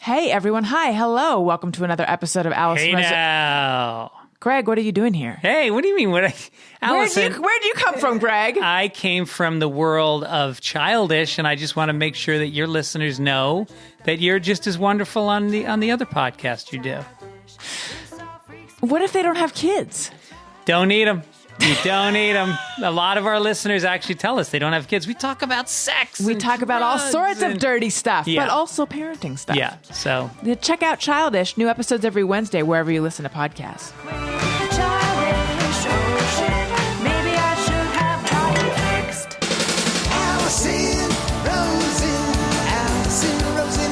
Hey, everyone. Hi. Hello. Welcome to another episode of Alice. Hey now. Greg, what are you doing here? Hey, what do you mean? Allison, Where'd you come from, Greg? I came from the world of Childish, and I just want to make sure that your listeners know that you're just as wonderful on the other podcast you do. What if they don't have kids? Don't need them. You don't need them. A lot of our listeners actually tell us they don't have kids. We talk about sex. We talk about all sorts of dirty stuff, but also parenting stuff. Yeah, so. Check out Childish. New episodes every Wednesday, wherever you listen to podcasts. Allison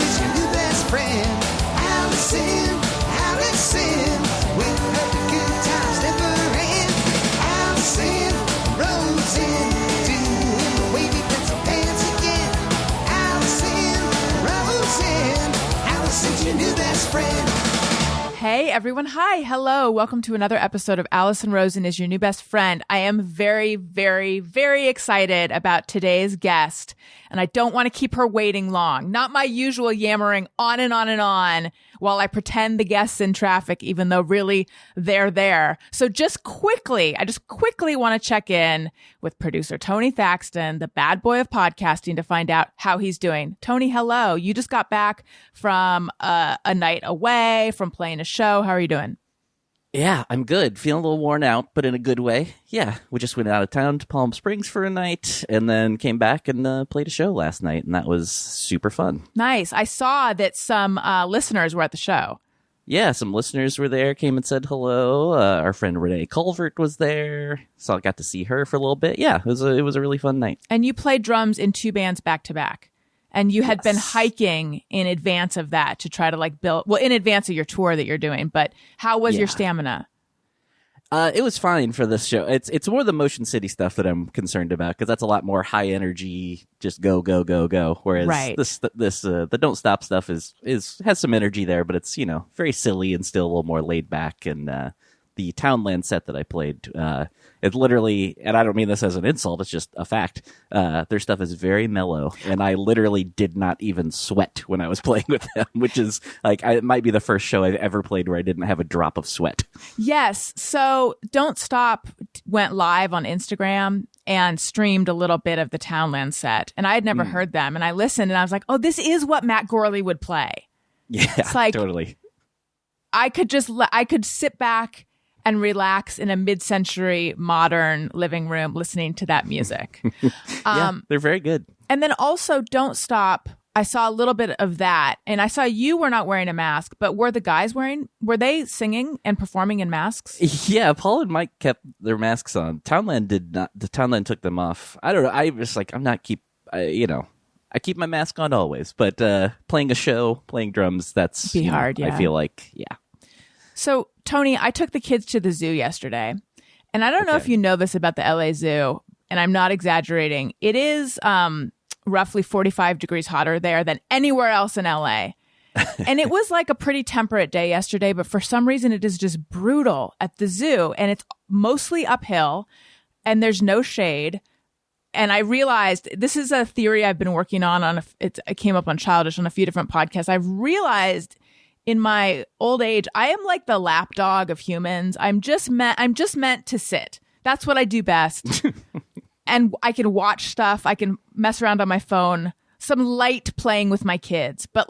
is your new best friend. Allison, with her the good times never end. Allison, Rosen, doing the wavy pencil dance again. Allison's your new best friend. Hey, everyone. Hi. Hello. Welcome to another episode of Allison Rosen is your new best friend. I am very, very, very excited about today's guest, and I don't want to keep her waiting long. Not my usual yammering on and on and on while I pretend the guest's in traffic, even though really they're there. So I just quickly want to check in with producer Tony Thaxton, the bad boy of podcasting, to find out how he's doing. Tony, hello. You just got back from a night away from playing a show. How are you doing? Yeah, I'm good. Feeling a little worn out, but in a good way. Yeah, we just went out of town to Palm Springs for a night and then came back and played a show last night, and that was super fun. Nice. I saw that some listeners were at the show. Yeah, some listeners were there, came and said hello. Our friend Renee Culvert was there, so I got to see her for a little bit. Yeah, it was a really fun night. And you played drums in two bands back to back. And you had been hiking in advance of that to try to build, in advance of your tour that you're doing. But how was your stamina? It was fine for this show. It's more the Motion City stuff that I'm concerned about, because that's a lot more high energy, just go, go, go, go. Whereas the Don't Stop stuff has some energy there, but it's, very silly and still a little more laid back. And the Townland set that I played, it literally, and I don't mean this as an insult, it's just a fact, their stuff is very mellow, and I literally did not even sweat when I was playing with them, which is, it might be the first show I've ever played where I didn't have a drop of sweat. Yes, so Don't Stop went live on Instagram and streamed a little bit of the Townland set, and I had never heard them, and I listened, and I was like, oh, this is what Matt Gorley would play. Yeah, it's totally. I could sit back and relax in a mid-century modern living room listening to that music. They're very good. And then also Don't Stop, I saw a little bit of that, and I saw you were not wearing a mask, but were the guys were they singing and performing in masks? Yeah, Paul and Mike kept their masks on. Townland did not. The Townland took them off. I don't know. I was like, I keep my mask on always, but playing a show, playing drums, that's hard, yeah. I feel like, yeah. So, Tony, I took the kids to the zoo yesterday, and I don't know if you know this about the LA Zoo, and I'm not exaggerating. It is roughly 45 degrees hotter there than anywhere else in LA. And it was like a pretty temperate day yesterday, but for some reason it is just brutal at the zoo, and it's mostly uphill, and there's no shade. And I realized, this is a theory I've been working on it came up on Childish on a few different podcasts. I've realized in my old age, I am like the lapdog of humans. I'm just meant to sit. That's what I do best. And I can watch stuff. I can mess around on my phone, some light playing with my kids. But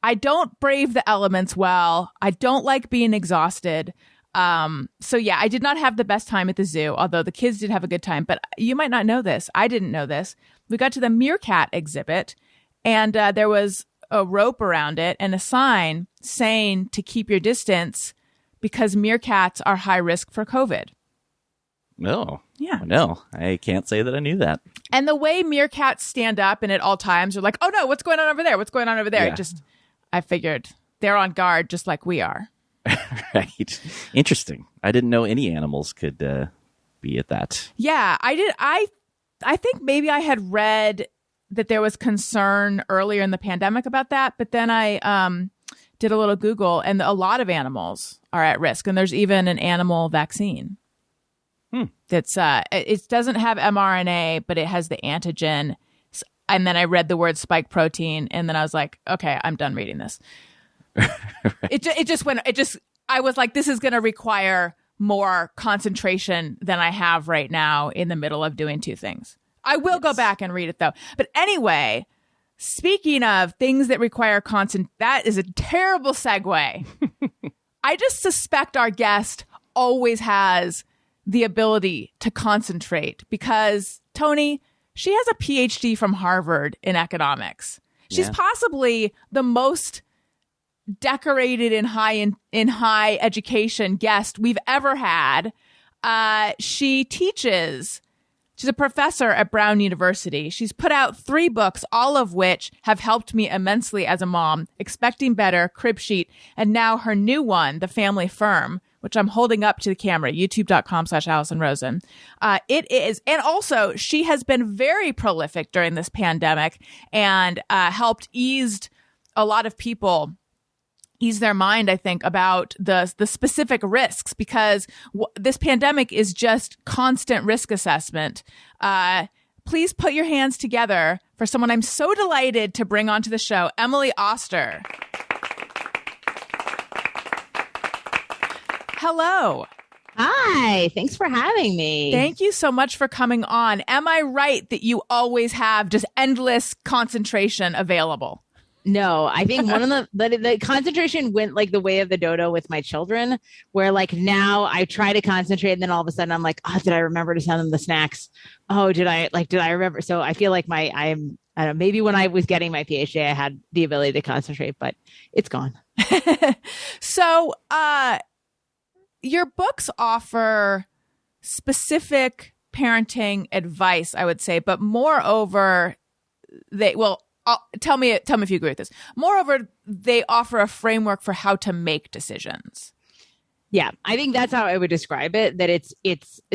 I don't brave the elements well. I don't like being exhausted. So yeah, I did not have the best time at the zoo, although the kids did have a good time. But you might not know this. I didn't know this. We got to the meerkat exhibit, and there was a rope around it and a sign saying to keep your distance because meerkats are high risk for COVID. No. Yeah. No, I can't say that I knew that. And the way meerkats stand up and at all times are like, oh no, what's going on over there? What's going on over there? Yeah. I figured they're on guard just like we are. Right. Interesting. I didn't know any animals could be at that. Yeah, I did. I think maybe I had read that there was concern earlier in the pandemic about that, but then I did a little Google, and a lot of animals are at risk, and there's even an animal vaccine. That's it doesn't have mRNA, but it has the antigen. and then I read the word spike protein, and then I was like, okay, I'm done reading this. I was like, this is going to require more concentration than I have right now in the middle of doing two things. I will go back and read it though. But anyway, speaking of things that require that is a terrible segue. I just suspect our guest always has the ability to concentrate because, Tony, she has a PhD from Harvard in economics. She's possibly the most decorated in high education guest we've ever had. She teaches. She's a professor at Brown University. She's put out 3 books, all of which have helped me immensely as a mom: Expecting Better, Cribsheet, and now her new one, The Family Firm, which I'm holding up to the camera, youtube.com/Allison Rosen. It is. And also, she has been very prolific during this pandemic and helped ease a lot of people, ease their mind, I think, about the specific risks, because this pandemic is just constant risk assessment. Please put your hands together for someone I'm so delighted to bring onto the show, Emily Oster. Hello. Hi, thanks for having me. Thank you so much for coming on. Am I right that you always have just endless concentration available? No, I think one of the concentration went like the way of the dodo with my children, where like now I try to concentrate and then all of a sudden I'm like, oh, did I remember to send them the snacks? Oh, did I remember? So I feel like I don't know, maybe when I was getting my PhD, I had the ability to concentrate, but it's gone. So, your books offer specific parenting advice, I would say, but moreover, tell me if you agree with this. Moreover, they offer a framework for how to make decisions. Yeah, I think that's how I would describe it, that it's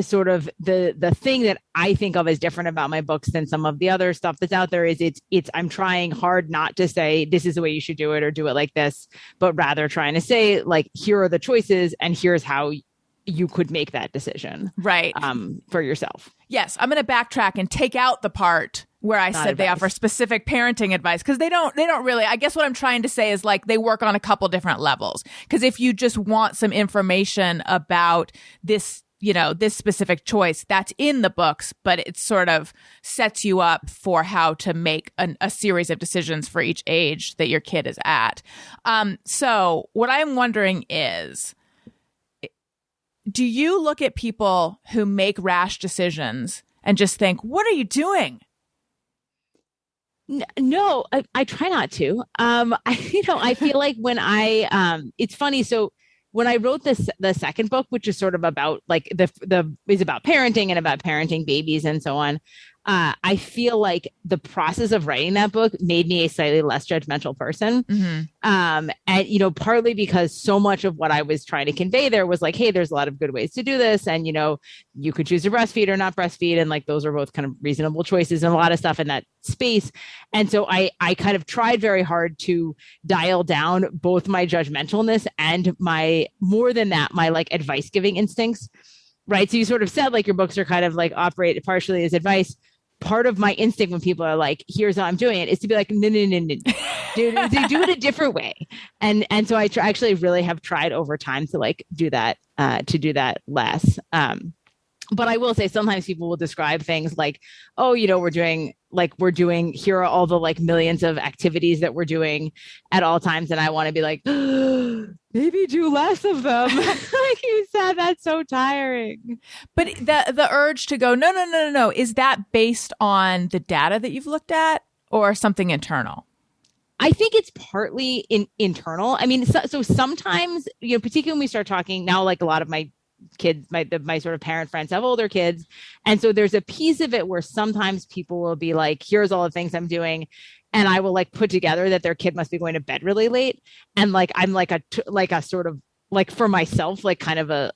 sort of the thing that I think of as different about my books than some of the other stuff that's out there is it's I'm trying hard not to say this is the way you should do it or do it like this, but rather trying to say like, here are the choices and here's how you could make that decision. Right. For yourself. Yes. I'm going to backtrack and take out the part where I said they offer specific parenting advice, because they don't really, I guess what I'm trying to say is like they work on a couple different levels. Because if you just want some information about this, this specific choice, that's in the books, but it sort of sets you up for how to make a series of decisions for each age that your kid is at. So what I'm wondering is, do you look at people who make rash decisions and just think, what are you doing? No, I try not to. I feel like when it's funny. So when I wrote the second book, which is sort of about like is about parenting and about parenting babies and so on, I feel like the process of writing that book made me a slightly less judgmental person. Mm-hmm. And, partly because so much of what I was trying to convey there was like, hey, there's a lot of good ways to do this. And, you could choose to breastfeed or not breastfeed. And like, those are both kind of reasonable choices and a lot of stuff in that space. And so I kind of tried very hard to dial down both my judgmentalness and more than that, my like advice giving instincts. Right. So you sort of said like your books are kind of like operate partially as advice. Part of my instinct when people are like, here's how I'm doing it, is to be like, no, do it a different way. And so I actually really have tried over time to like do that less. But I will say sometimes people will describe things like, oh, we're doing, here are all the like millions of activities that we're doing at all times. And I want to be like, maybe do less of them. Like you said, that's so tiring. But the urge to go, no. Is that based on the data that you've looked at or something internal? I think it's partly internal. I mean, so sometimes, particularly when we start talking now, like a lot of my kids, my sort of parent friends have older kids. And so there's a piece of it where sometimes people will be like, here's all the things I'm doing. And I will like put together that their kid must be going to bed really late. And like, I'm like a sort of like for myself, like kind of a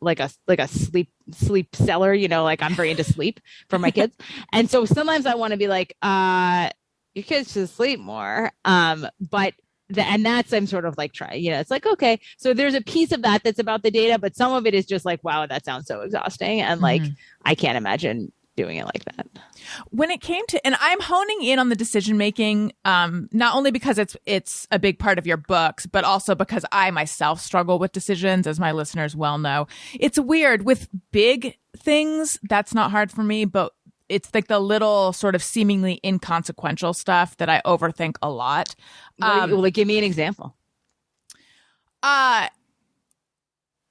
sleep seller, like I'm very into sleep for my kids. And so sometimes I want to be like, your kids should sleep more. But that's I'm sort of like trying, it's like, okay, so there's a piece of that that's about the data, but some of it is just like, wow, that sounds so exhausting. And like, I can't imagine doing it like that. When it came to, and I'm honing in on the decision making, not only because it's a big part of your books, but also because I myself struggle with decisions, as my listeners well know. It's weird with big things. That's not hard for me, but it's like the little sort of seemingly inconsequential stuff that I overthink a lot. Give me an example.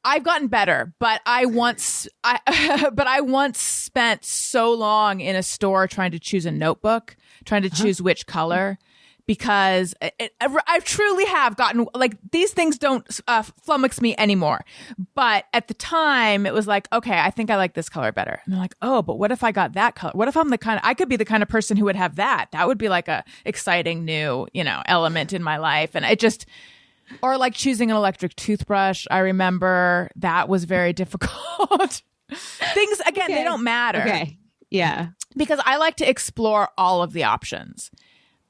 I've gotten better, but I once spent so long in a store trying to choose a notebook, trying to choose which color, because I truly have gotten, like, these things don't flummox me anymore. But at the time, it was like, okay, I think I like this color better. And they're like, oh, but what if I got that color? What if I could be the kind of person who would have that? That would be like a exciting new, element in my life. And it just... Or like choosing an electric toothbrush. I remember that was very difficult. Things, again, they don't matter. Okay. Yeah. Because I like to explore all of the options.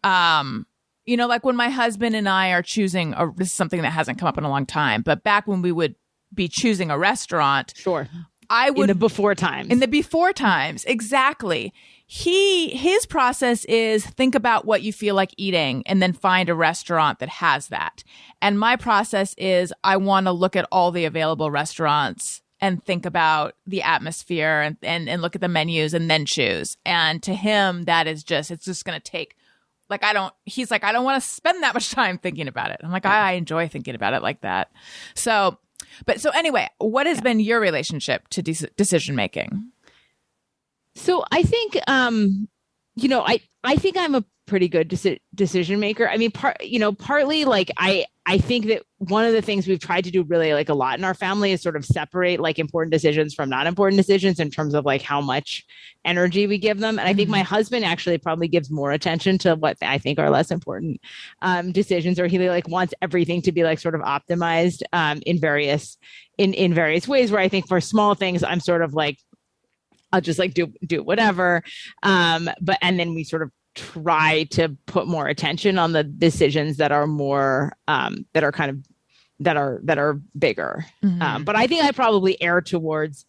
Like when my husband and I are choosing, this is something that hasn't come up in a long time, but back when we would be choosing a restaurant. Sure. I would. In the before times. In the before times. Exactly. His process is think about what you feel like eating and then find a restaurant that has that. And my process is I want to look at all the available restaurants and think about the atmosphere and look at the menus and then choose. And to him, it's just going to take, he's like, I don't want to spend that much time thinking about it. I'm like, I enjoy thinking about it like that. So anyway, what has been your relationship to decision making? So I think, I think I'm a pretty good decision maker. I mean, partly like I think that one of the things we've tried to do really like a lot in our family is sort of separate like important decisions from not important decisions in terms of like how much energy we give them. And I think my husband actually probably gives more attention to what I think are less important decisions, or he like wants everything to be like sort of optimized in various ways, where I think for small things, I'm sort of like, I'll just like do whatever. And then we sort of try to put more attention on the decisions that are more, that are bigger. Mm-hmm. But I think I probably err towards,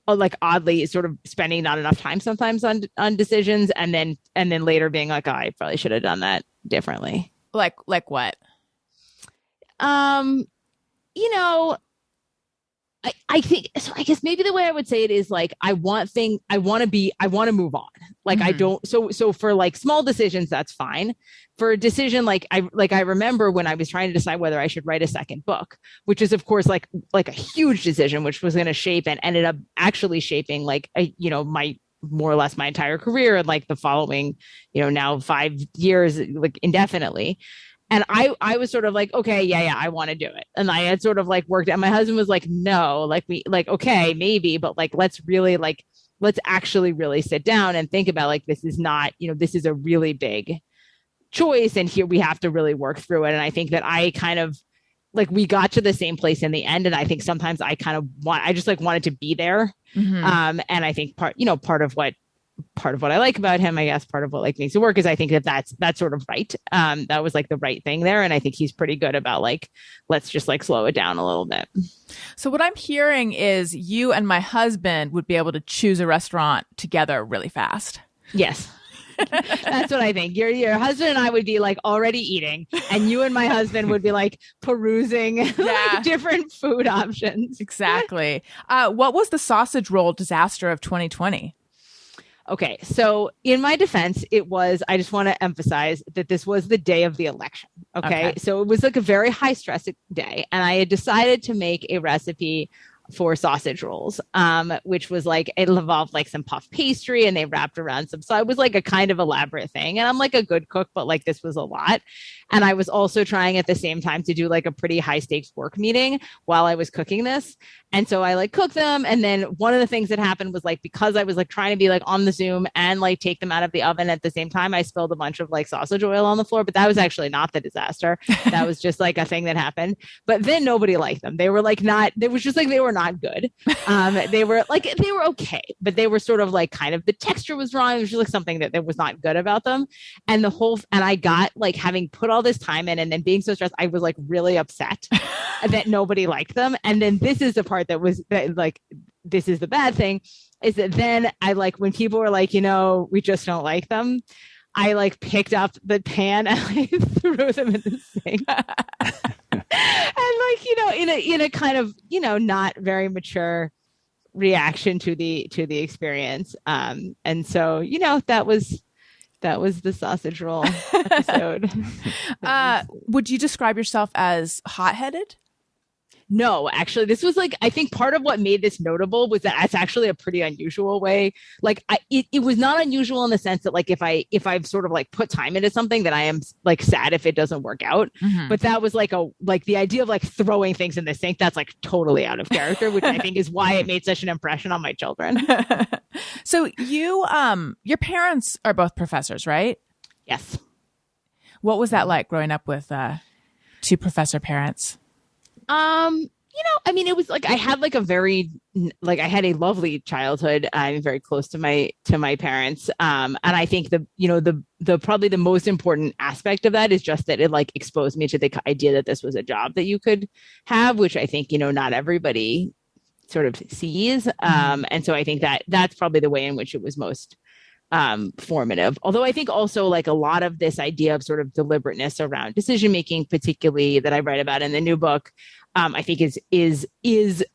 like oddly sort of spending not enough time sometimes on decisions. And then later being like, oh, I probably should have done that differently. Like what? I think so. I guess maybe the way I would say it is like I want to move on. Like I don't. So for like small decisions, that's fine. For a decision I remember when I was trying to decide whether I should write a second book, which is of course like a huge decision, which was going to shape and ended up actually shaping my more or less my entire career and like the following now 5 years like indefinitely. And I was sort of like, okay, yeah, I want to do it. And I had sort of like worked, and my husband was like, no, okay, maybe, but like, let's actually really sit down and think about like, this is not, this is a really big choice. And here we have to really work through it. And I think that I kind of like, we got to the same place in the end. And I think sometimes I just like wanted to be there. Mm-hmm. And I think part of what I like about him, I guess part of what like makes it work is I think that's sort of right. That was like the right thing there. And I think he's pretty good about like, let's just like slow it down a little bit. So what I'm hearing is you and my husband would be able to choose a restaurant together really fast. Yes. That's what I think. Your husband and I would be like already eating, and you and my husband would be like perusing like, different food options. Exactly. What was the sausage roll disaster of 2020? Okay, so in my defense, I just want to emphasize that this was the day of the election. Okay, so it was like a very high stress day. And I had decided to make a recipe for sausage rolls, which was like, it involved like some puff pastry and they wrapped around so it was like a kind of elaborate thing. And I'm like a good cook, but like this was a lot. And I was also trying at the same time to do like a pretty high stakes work meeting while I was cooking this. And so I like cooked them. And then one of the things that happened was like, because I was like trying to be like on the Zoom and like take them out of the oven at the same time, I spilled a bunch of like sausage oil on the floor, but that was actually not the disaster. That was just like a thing that happened. But then nobody liked them. They were like they were not good. They were okay, but they were sort of like kind of the texture was wrong. It was just like something that was not good about them. And I got like having put all this time in and then being so stressed, I was like really upset that nobody liked them. And then this is the part this is the bad thing, is that then I like when people were like, we just don't like them. I like picked up the pan and I threw them in the sink. And like, in a kind of, not very mature reaction to the experience. And so, that was the sausage roll episode. Would you describe yourself as hot-headed? No, actually, this was like, I think part of what made this notable was that it's actually a pretty unusual way. Like it was not unusual in the sense that like, if I've sort of like put time into something, that I am like sad if it doesn't work out. Mm-hmm. But that was like the idea of like throwing things in the sink. That's like totally out of character, which I think is why it made such an impression on my children. So your parents are both professors, right? Yes. What was that like growing up with two professor parents? I mean, it was like I had like I had a lovely childhood. I'm very close to my parents. And I think the probably the most important aspect of that is just that it like exposed me to the idea that this was a job that you could have, which I think, not everybody sort of sees. And so I think that that's probably the way in which it was most formative. Although I think also like a lot of this idea of sort of deliberateness around decision making, particularly that I write about in the new book, I think is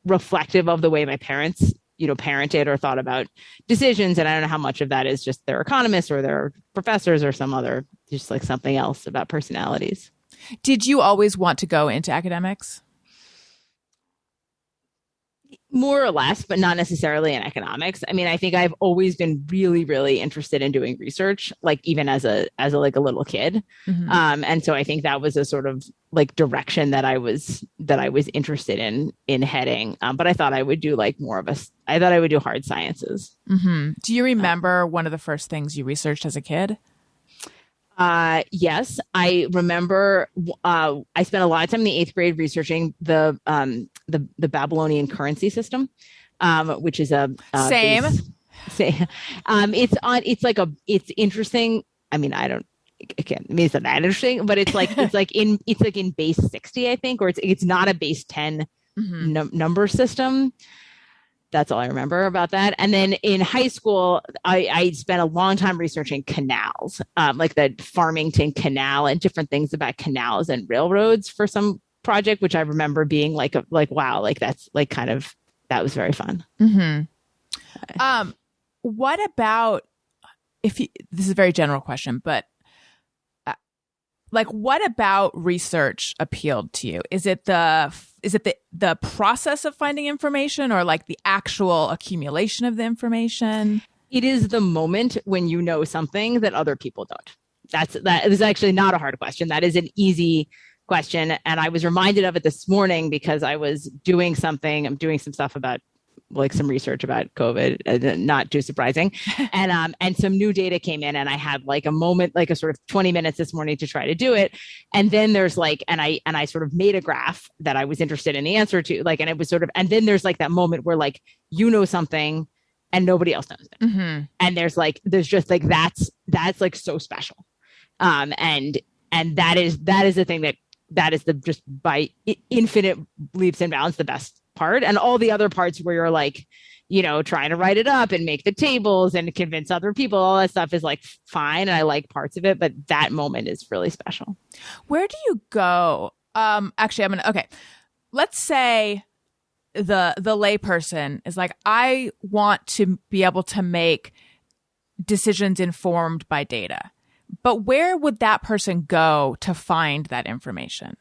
reflective of the way my parents, parented or thought about decisions. And I don't know how much of that is just their economists or their professors or some other, just like something else about personalities. Did you always want to go into academics? More or less, but not necessarily in economics. I mean, I think I've always been really, really interested in doing research, like even as a little kid. Mm-hmm. And so I think that was a sort of like direction that I was interested in heading. But I thought I would do like I thought I would do hard sciences. Mm-hmm. Do you remember one of the first things you researched as a kid? Yes, I remember. I spent a lot of time in the 8th grade researching the Babylonian currency system, which is a same. It's interesting. I mean, it's not that interesting, but it's like in base 60, I think, or it's not a base 10 number system. That's all I remember about that. And then in high school, I spent a long time researching canals, like the Farmington Canal and different things about canals and railroads for some project, which I remember being like wow, like that's like kind of, that was very fun. Mm-hmm. What about this is a very general question, but like what about research appealed to you? Is it the process of finding information or like the actual accumulation of the information? It is the moment when you know something that other people don't. That is actually not a hard question. That is an easy question. And I was reminded of it this morning because I was doing some stuff about like some research about COVID, not too surprising. And some new data came in and I had like a moment, like a sort of 20 minutes this morning to try to do it. And then there's like, and I sort of made a graph that I was interested in the answer to, like, and it was sort of, and then there's like that moment where like, something and nobody else knows it. Mm-hmm. And there's just like, that's like so special. And that is the thing that is the, just by infinite leaps and bounds, the best part. And all the other parts where you're like, trying to write it up and make the tables and convince other people, all that stuff is like fine. And I like parts of it, but that moment is really special. Where do you go? Actually, okay. Let's say the layperson is like, I want to be able to make decisions informed by data, but where would that person go to find that information?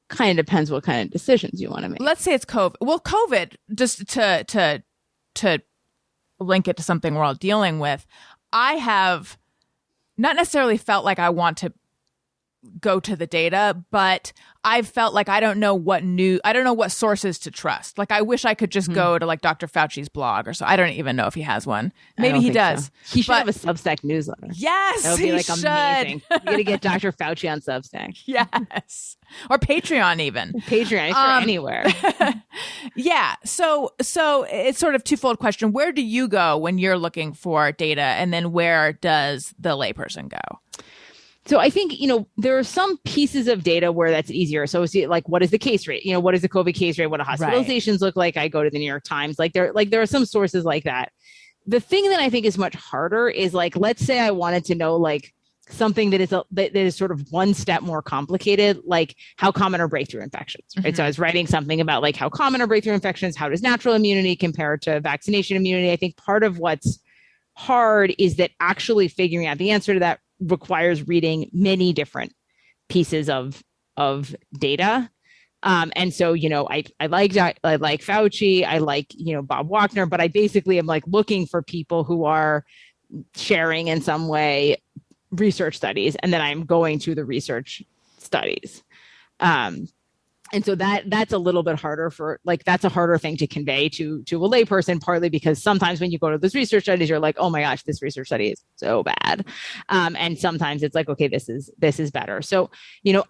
Kind of depends what kind of decisions you want to make. Let's say it's COVID. Well, COVID, just to link it to something we're all dealing with, I have not necessarily felt like I want to go to the data, but I've felt like I don't know what sources to trust. Like I wish I could just go to like Dr. Fauci's blog or so. I don't even know if he has one. Maybe he does. So. He should have a Substack newsletter. Yes, that would be like amazing. You got to get Dr. Fauci on Substack. Yes, or Patreon even. Patreon for anywhere. Yeah. So it's sort of twofold question. Where do you go when you're looking for data, and then where does the layperson go? So I think, there are some pieces of data where that's easier. So see, like, what is the case rate? What is the COVID case rate? What do hospitalizations look like? I go to the New York Times. There are some sources like that. The thing that I think is much harder is, like, let's say I wanted to know, like, something that is sort of one step more complicated, like how common are breakthrough infections, right? Mm-hmm. So I was writing something about, like, how common are breakthrough infections? How does natural immunity compare to vaccination immunity? I think part of what's hard is that actually figuring out the answer to that requires reading many different pieces of data. And so, I like Fauci, I like, Bob Wagner, but I basically am, like, looking for people who are sharing in some way research studies, and then I'm going to the research studies. And so that's a little bit harder that's a harder thing to convey to a layperson, partly because sometimes when you go to those research studies, you're like, oh my gosh, this research study is so bad. And sometimes it's like, okay, this is better. So,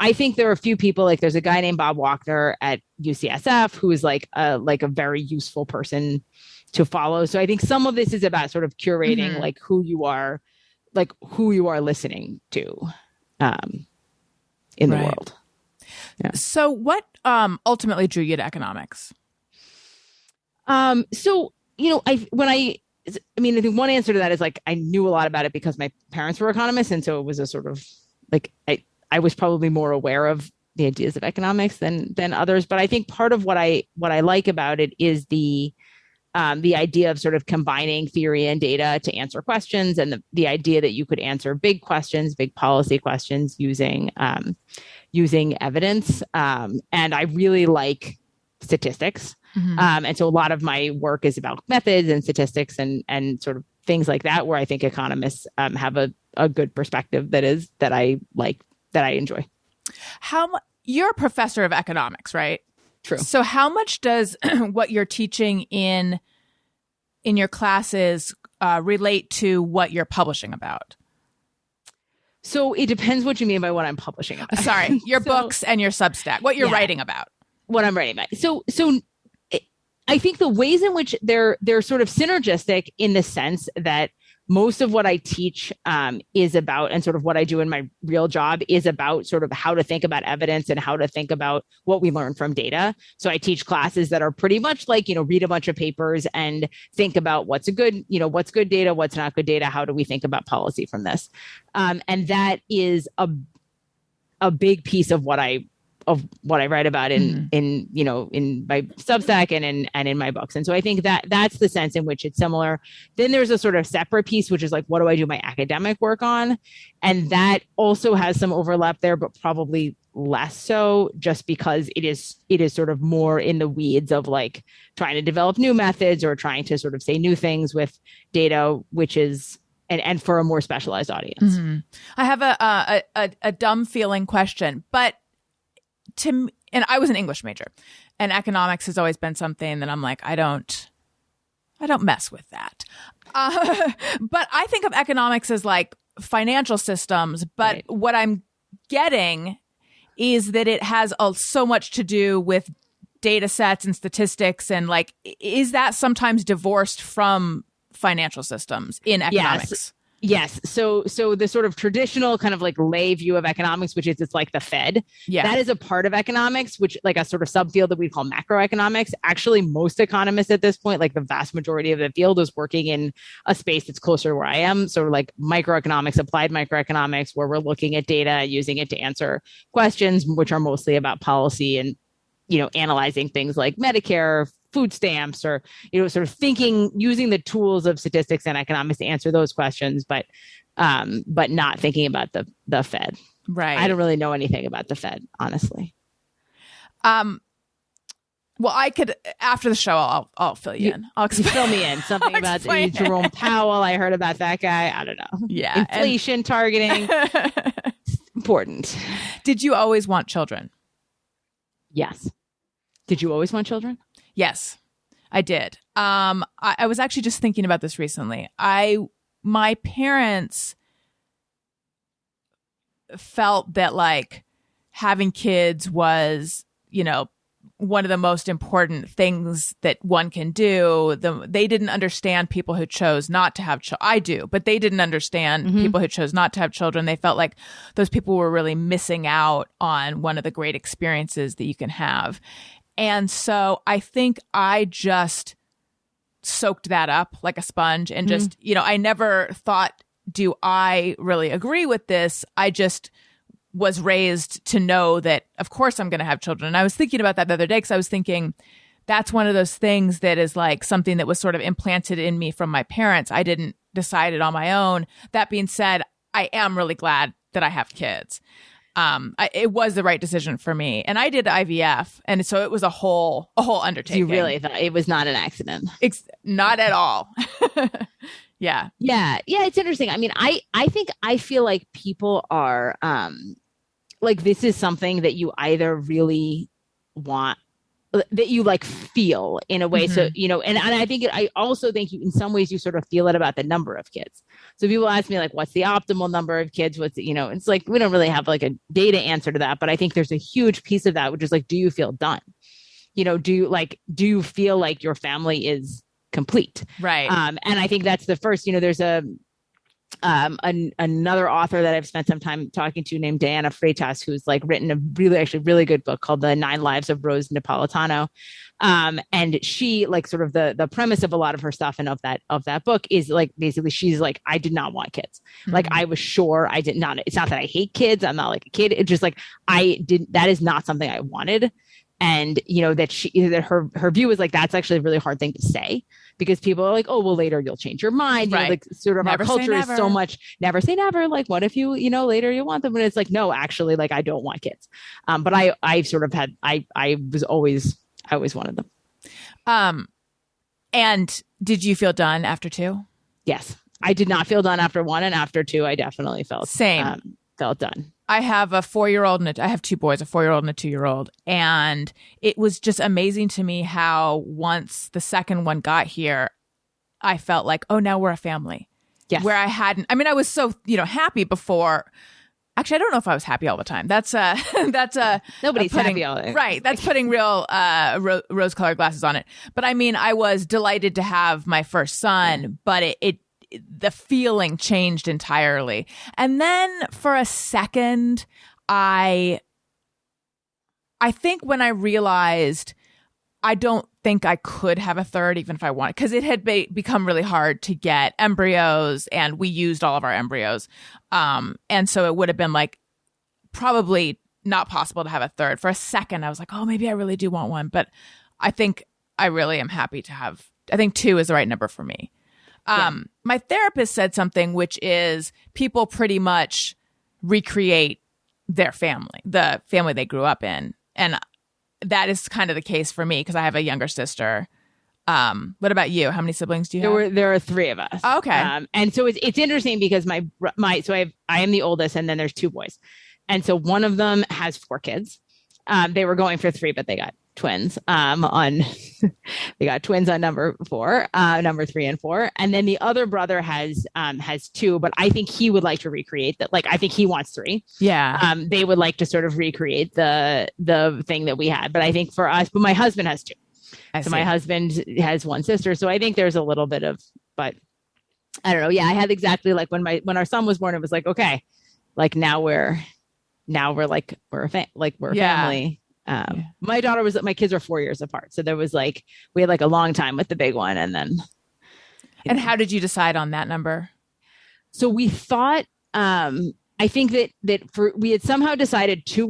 I think there are a few people, like there's a guy named Bob Wagner at UCSF who is like a very useful person to follow. So I think some of this is about sort of curating, mm-hmm. like who you are listening to in the world. Yeah. So what ultimately drew you to economics? I think one answer to that is, like, I knew a lot about it because my parents were economists. And so it was a sort of like, I was probably more aware of the ideas of economics than others. But I think part of what I like about it is the idea of sort of combining theory and data to answer questions, and the idea that you could answer big questions, big policy questions using evidence. And I really like statistics. Mm-hmm. And so a lot of my work is about methods and statistics and sort of things like that, where I think economists have a good perspective that I like, that I enjoy. You're a professor of economics, right? True. So how much does what you're teaching in your classes relate to what you're publishing about? So it depends what you mean by what I'm publishing about. Sorry, your books and your Substack, what you're writing about. What I'm writing about. So I think the ways in which they're sort of synergistic, in the sense that most of what I teach is about, and sort of what I do in my real job is about, sort of how to think about evidence and how to think about what we learn from data. So I teach classes that are pretty much like, read a bunch of papers and think about what's good data, what's not good data, how do we think about policy from this? And that is a big piece of what I write about in my Substack and in my books. And so I think that's the sense in which it's similar. Then there's a sort of separate piece, which is like, what do I do my academic work on? And that also has some overlap there, but probably less so, just because it is sort of more in the weeds of, like, trying to develop new methods or trying to sort of say new things with data, which is and for a more specialized audience. Mm-hmm. I have a dumb feeling question, but and I was an English major, and economics has always been something that I'm like, I don't mess with that. But I think of economics as like financial systems. But right. What I'm getting is that it has so much to do with data sets and statistics, and like, is that sometimes divorced from financial systems in economics? Yes. So the sort of traditional kind of like lay view of economics, which is it's like the Fed, that is a part of economics, which like a sort of subfield that we call macroeconomics. Actually, most economists at this point, like the vast majority of the field, is working in a space that's closer to where I am. So like microeconomics, applied microeconomics, where we're looking at data, using it to answer questions, which are mostly about policy and, analyzing things like Medicare, food stamps, or, sort of thinking, using the tools of statistics and economics to answer those questions, but not thinking about the Fed. Right. I don't really know anything about the Fed, honestly. Well, I could, after the show, I'll fill you in. I'll explain. Fill me in. Something about Jerome Powell. I heard about that guy. I don't know. Yeah. Inflation targeting. Important. Did you always want children? Yes. Did you always want children? Yes, I did. I was actually just thinking about this recently. My parents felt that like having kids was, one of the most important things that one can do. They didn't understand people who chose not to have children. I do, but they didn't understand people who chose not to have children. They felt like those people were really missing out on one of the great experiences that you can have. And so I think I just soaked that up like a sponge and just, I never thought, do I really agree with this? I just was raised to know that, of course, I'm going to have children. And I was thinking about that the other day because I was thinking that's one of those things that is like something that was sort of implanted in me from my parents. I didn't decide it on my own. That being said, I am really glad that I have kids. It was the right decision for me. And I did IVF. And so it was a whole undertaking. You really thought it was not an accident? Not at all. Yeah. It's interesting. I mean, I feel like people are, like, this is something that you either really want, that you like feel in a way. So, and I also think in some ways you sort of feel it about the number of kids. So people ask me like, what's the optimal number of kids? It's like, we don't really have like a data answer to that, but I think there's a huge piece of that, which is like, do you feel done? Do you feel like your family is complete? Right. And I think that's the first, there's another author that I've spent some time talking to named Diana Freitas, who's like written a really good book called The 9 Lives of Rose Napolitano. And she like sort of the premise of a lot of her stuff and of that book is like, basically she's like, I did not want kids. Like I was sure I did not, it's not that I hate kids. I'm not like a kid. It's just like, that is not something I wanted. And, that her view is like, that's actually a really hard thing to say because people are like, oh, well, later you'll change your mind. Right. Like sort of Never our culture is never. so much never say never. Like, what if you, later you want them? And it's like, no, actually, like, I don't want kids. But I sort of had, I always wanted them. And did you feel done after 2? Yes. I did not feel done after 1. And after 2, I definitely felt done. I have a 4-year-old and I have 2 boys, a 4-year-old and a 2-year-old. And it was just amazing to me how once the second one got here, I felt like, oh, now we're a family. Yes. Where I was so, happy before. Actually, I don't know if I was happy all the time. That's nobody's happy all the time. Right. That's putting real rose-colored glasses on it. But I mean, I was delighted to have my first son, but the feeling changed entirely. And then for a second, I think when I realized I don't think I could have a third, even if I wanted, because it had become really hard to get embryos and we used all of our embryos. And so it would have been like probably not possible to have a third. For a second, I was like, oh, maybe I really do want one. But I think I really am happy to have, I think 2 is the right number for me. My therapist said something, which is people pretty much recreate their family, the family they grew up in. And that is kind of the case for me because I have a younger sister. What about you? How many siblings do you have? There are 3 of us. Oh, okay. And so it's interesting because I am the oldest and then there's 2 boys. And so one of them has 4 kids. They were going for 3, but they got twins they got twins on number 4, number 3 and 4. And then the other brother has 2, but I think he would like to recreate that. Like, I think he wants 3. Yeah. They would like to sort of recreate the thing that we had. But I think for us, but my husband has 2. So my husband has 1 sister. So I think there's a little bit of, but I don't know. Yeah. I had exactly like when our son was born, it was like, okay, like now we're a family. My kids are 4 years apart. So there was like, we had like a long time with the big one. And then. And how did you decide on that number? So we thought, I think that we had somehow decided 2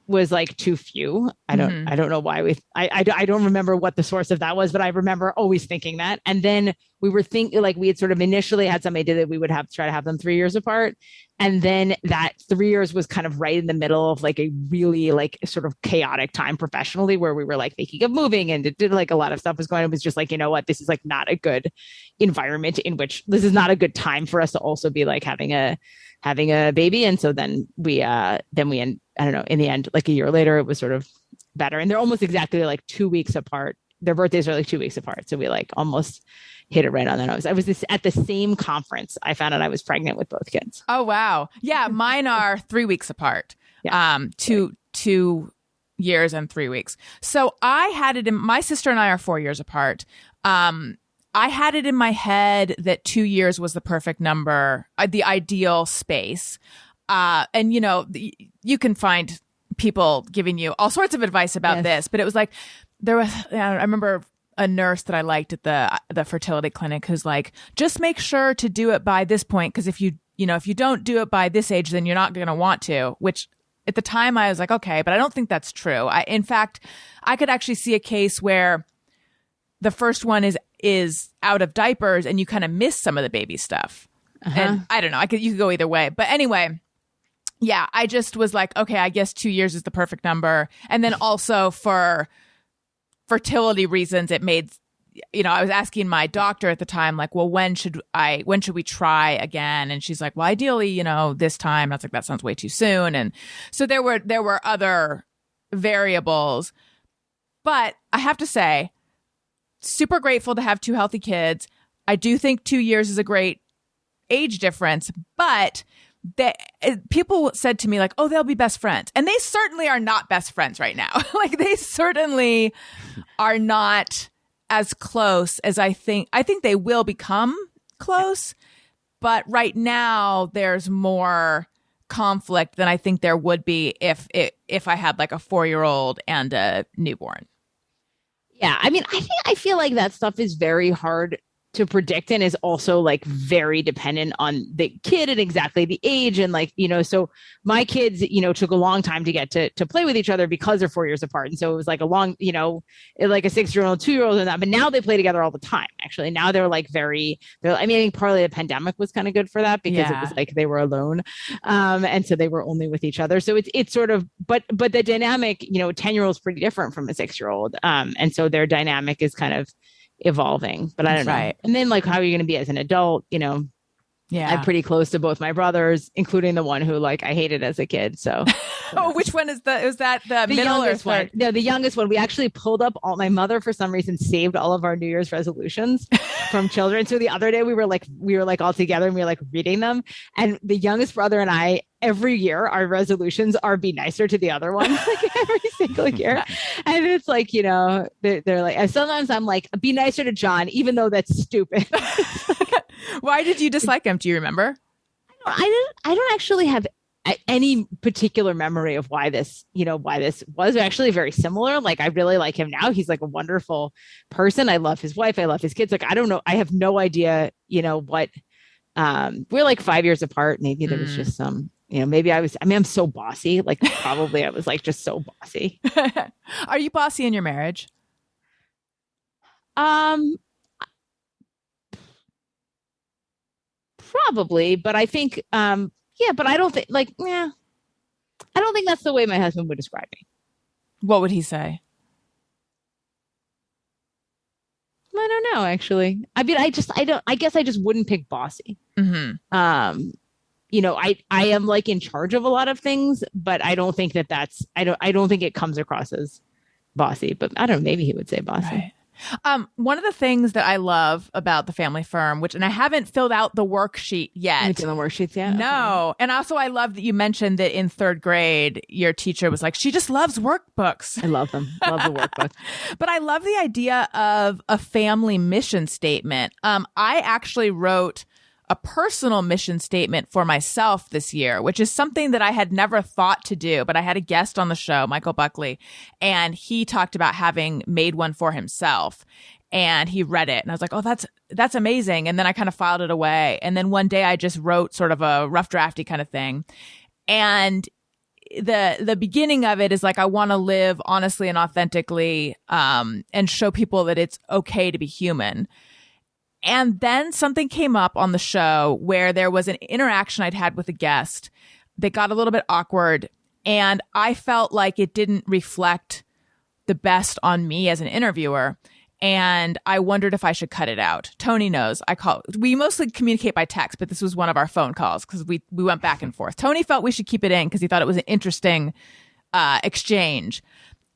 was like too few. I don't know why I don't remember what the source of that was, but I remember always thinking that. And then we were thinking like we had sort of initially had some idea that we would try to have them 3 years apart. And then that 3 years was kind of right in the middle of like a really like sort of chaotic time professionally where we were like thinking of moving and it did like a lot of stuff was going on. It was just like, you know what, this is like not a good environment in which this is not a good time for us to also be like having a baby. And so then we I don't know, in the end, like a year later, it was sort of better. And they're almost exactly like 2 weeks apart. Their birthdays are like 2 weeks apart. So we like almost hit it right on the nose. I was at the same conference. I found out I was pregnant with both kids. Oh, wow. Yeah. Mine are 3 weeks apart. Yeah. years and 3 weeks. So I had it in, my sister and I are 4 years apart. I had it in my head that 2 years was the perfect number, the ideal space. And, you know, you can find people giving you all sorts of advice about this, but it was like, I remember a nurse that I liked at the fertility clinic who's like, just make sure to do it by this point. Cause if you don't do it by this age, then you're not going to want to, which at the time I was like, okay, but I don't think that's true. In fact, I could actually see a case where the first one is out of diapers and you kind of miss some of the baby stuff. And I don't know, you could go either way, but anyway, yeah, I just was like, okay, I guess 2 years is the perfect number. And then also for fertility reasons, it made, you know, I was asking my doctor at the time, like, well, when should we try again? And she's like, well, ideally, you know, this time. And I was like, that sounds way too soon. And so there were other variables, but I have to say, super grateful to have two healthy kids. I do think 2 years is a great age difference, but people said to me like, oh, they'll be best friends. And they certainly are not best friends right now. Like they certainly are not as close as I think they will become close. But right now there's more conflict than I think there would be if I had like a 4-year-old and a newborn. Yeah. I mean, I feel like that stuff is very hard to predict and is also like very dependent on the kid and exactly the age. And like, you know, so my kids, you know, took a long time to get to play with each other because they're 4 years apart. And so it was like a long, you know, like a 6-year-old, 2-year-old and that, but now they play together all the time. Actually, now they're like I think partly the pandemic was kind of good for that because it was like they were alone. And so they were only with each other. So it's sort of, but the dynamic, you know, 10-year-old is pretty different from a 6-year-old. And so their dynamic is kind of evolving, but I don't know. Right. And then like, how are you going to be as an adult? You know, I'm pretty close to both my brothers, including the one who like I hated as a kid. So, which one is that the middle youngest one? No, the youngest one. We actually pulled up my mother for some reason saved all of our New Year's resolutions from children. So the other day we were like all together and we were like reading them, and the youngest brother and I, every year our resolutions are be nicer to the other one, like every single year. And it's like, you know, they're like, and sometimes I'm like, be nicer to John, even though that's stupid. Why did you dislike him? Do you remember? I don't actually have any particular memory of why this was actually very similar. Like, I really like him now. He's like a wonderful person. I love his wife. I love his kids. Like, I don't know. I have no idea, you know, what, we're like 5 years apart. Maybe there was just some, you know, maybe I'm so bossy. Like probably I was like just so bossy. Are you bossy in your marriage? Probably, but I think, but I don't think I don't think that's the way my husband would describe me. What would he say? I don't know, actually. I mean, I guess I just wouldn't pick bossy. Mm-hmm. You know, I am like in charge of a lot of things, but I don't think I don't think it comes across as bossy, but I don't know, maybe he would say bossy. Right. One of the things that I love about the family firm, and I haven't filled out the worksheet yet. You've done the worksheets yet? No. Okay. And also I love that you mentioned that in 3rd grade, your teacher was like, she just loves workbooks. I love them. Love the workbook. But I love the idea of a family mission statement. I actually wrote a personal mission statement for myself this year, which is something that I had never thought to do. But I had a guest on the show, Michael Buckley, and he talked about having made one for himself. And he read it, and I was like, "Oh, that's amazing." And then I kind of filed it away. And then one day I just wrote sort of a rough drafty kind of thing. And the beginning of it is like, I want to live honestly and authentically, and show people that it's okay to be human. And then something came up on the show where there was an interaction I'd had with a guest that got a little bit awkward. And I felt like it didn't reflect the best on me as an interviewer. And I wondered if I should cut it out. Tony knows. We mostly communicate by text, but this was one of our phone calls because we went back and forth. Tony felt we should keep it in because he thought it was an interesting exchange.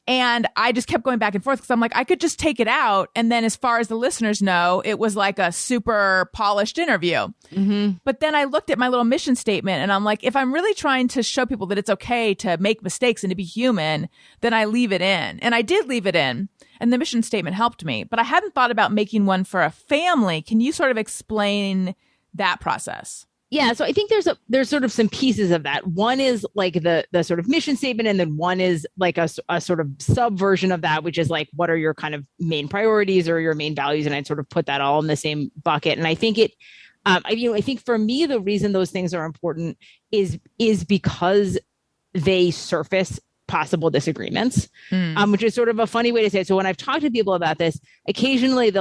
And I just kept going back and forth because I'm like, I could just take it out. And then as far as the listeners know, it was like a super polished interview. Mm-hmm. But then I looked at my little mission statement and I'm like, if I'm really trying to show people that it's okay to make mistakes and to be human, then I leave it in. And I did leave it in. And the mission statement helped me. But I hadn't thought about making one for a family. Can you sort of explain that process? Yeah, so I think there's sort of some pieces of that. One is like the sort of mission statement, and then one is like a sort of subversion of that, which is like, what are your kind of main priorities or your main values? And I'd sort of put that all in the same bucket. And I think I think for me, the reason those things are important is because they surface possible disagreements, which is sort of a funny way to say it. So when I've talked to people about this, occasionally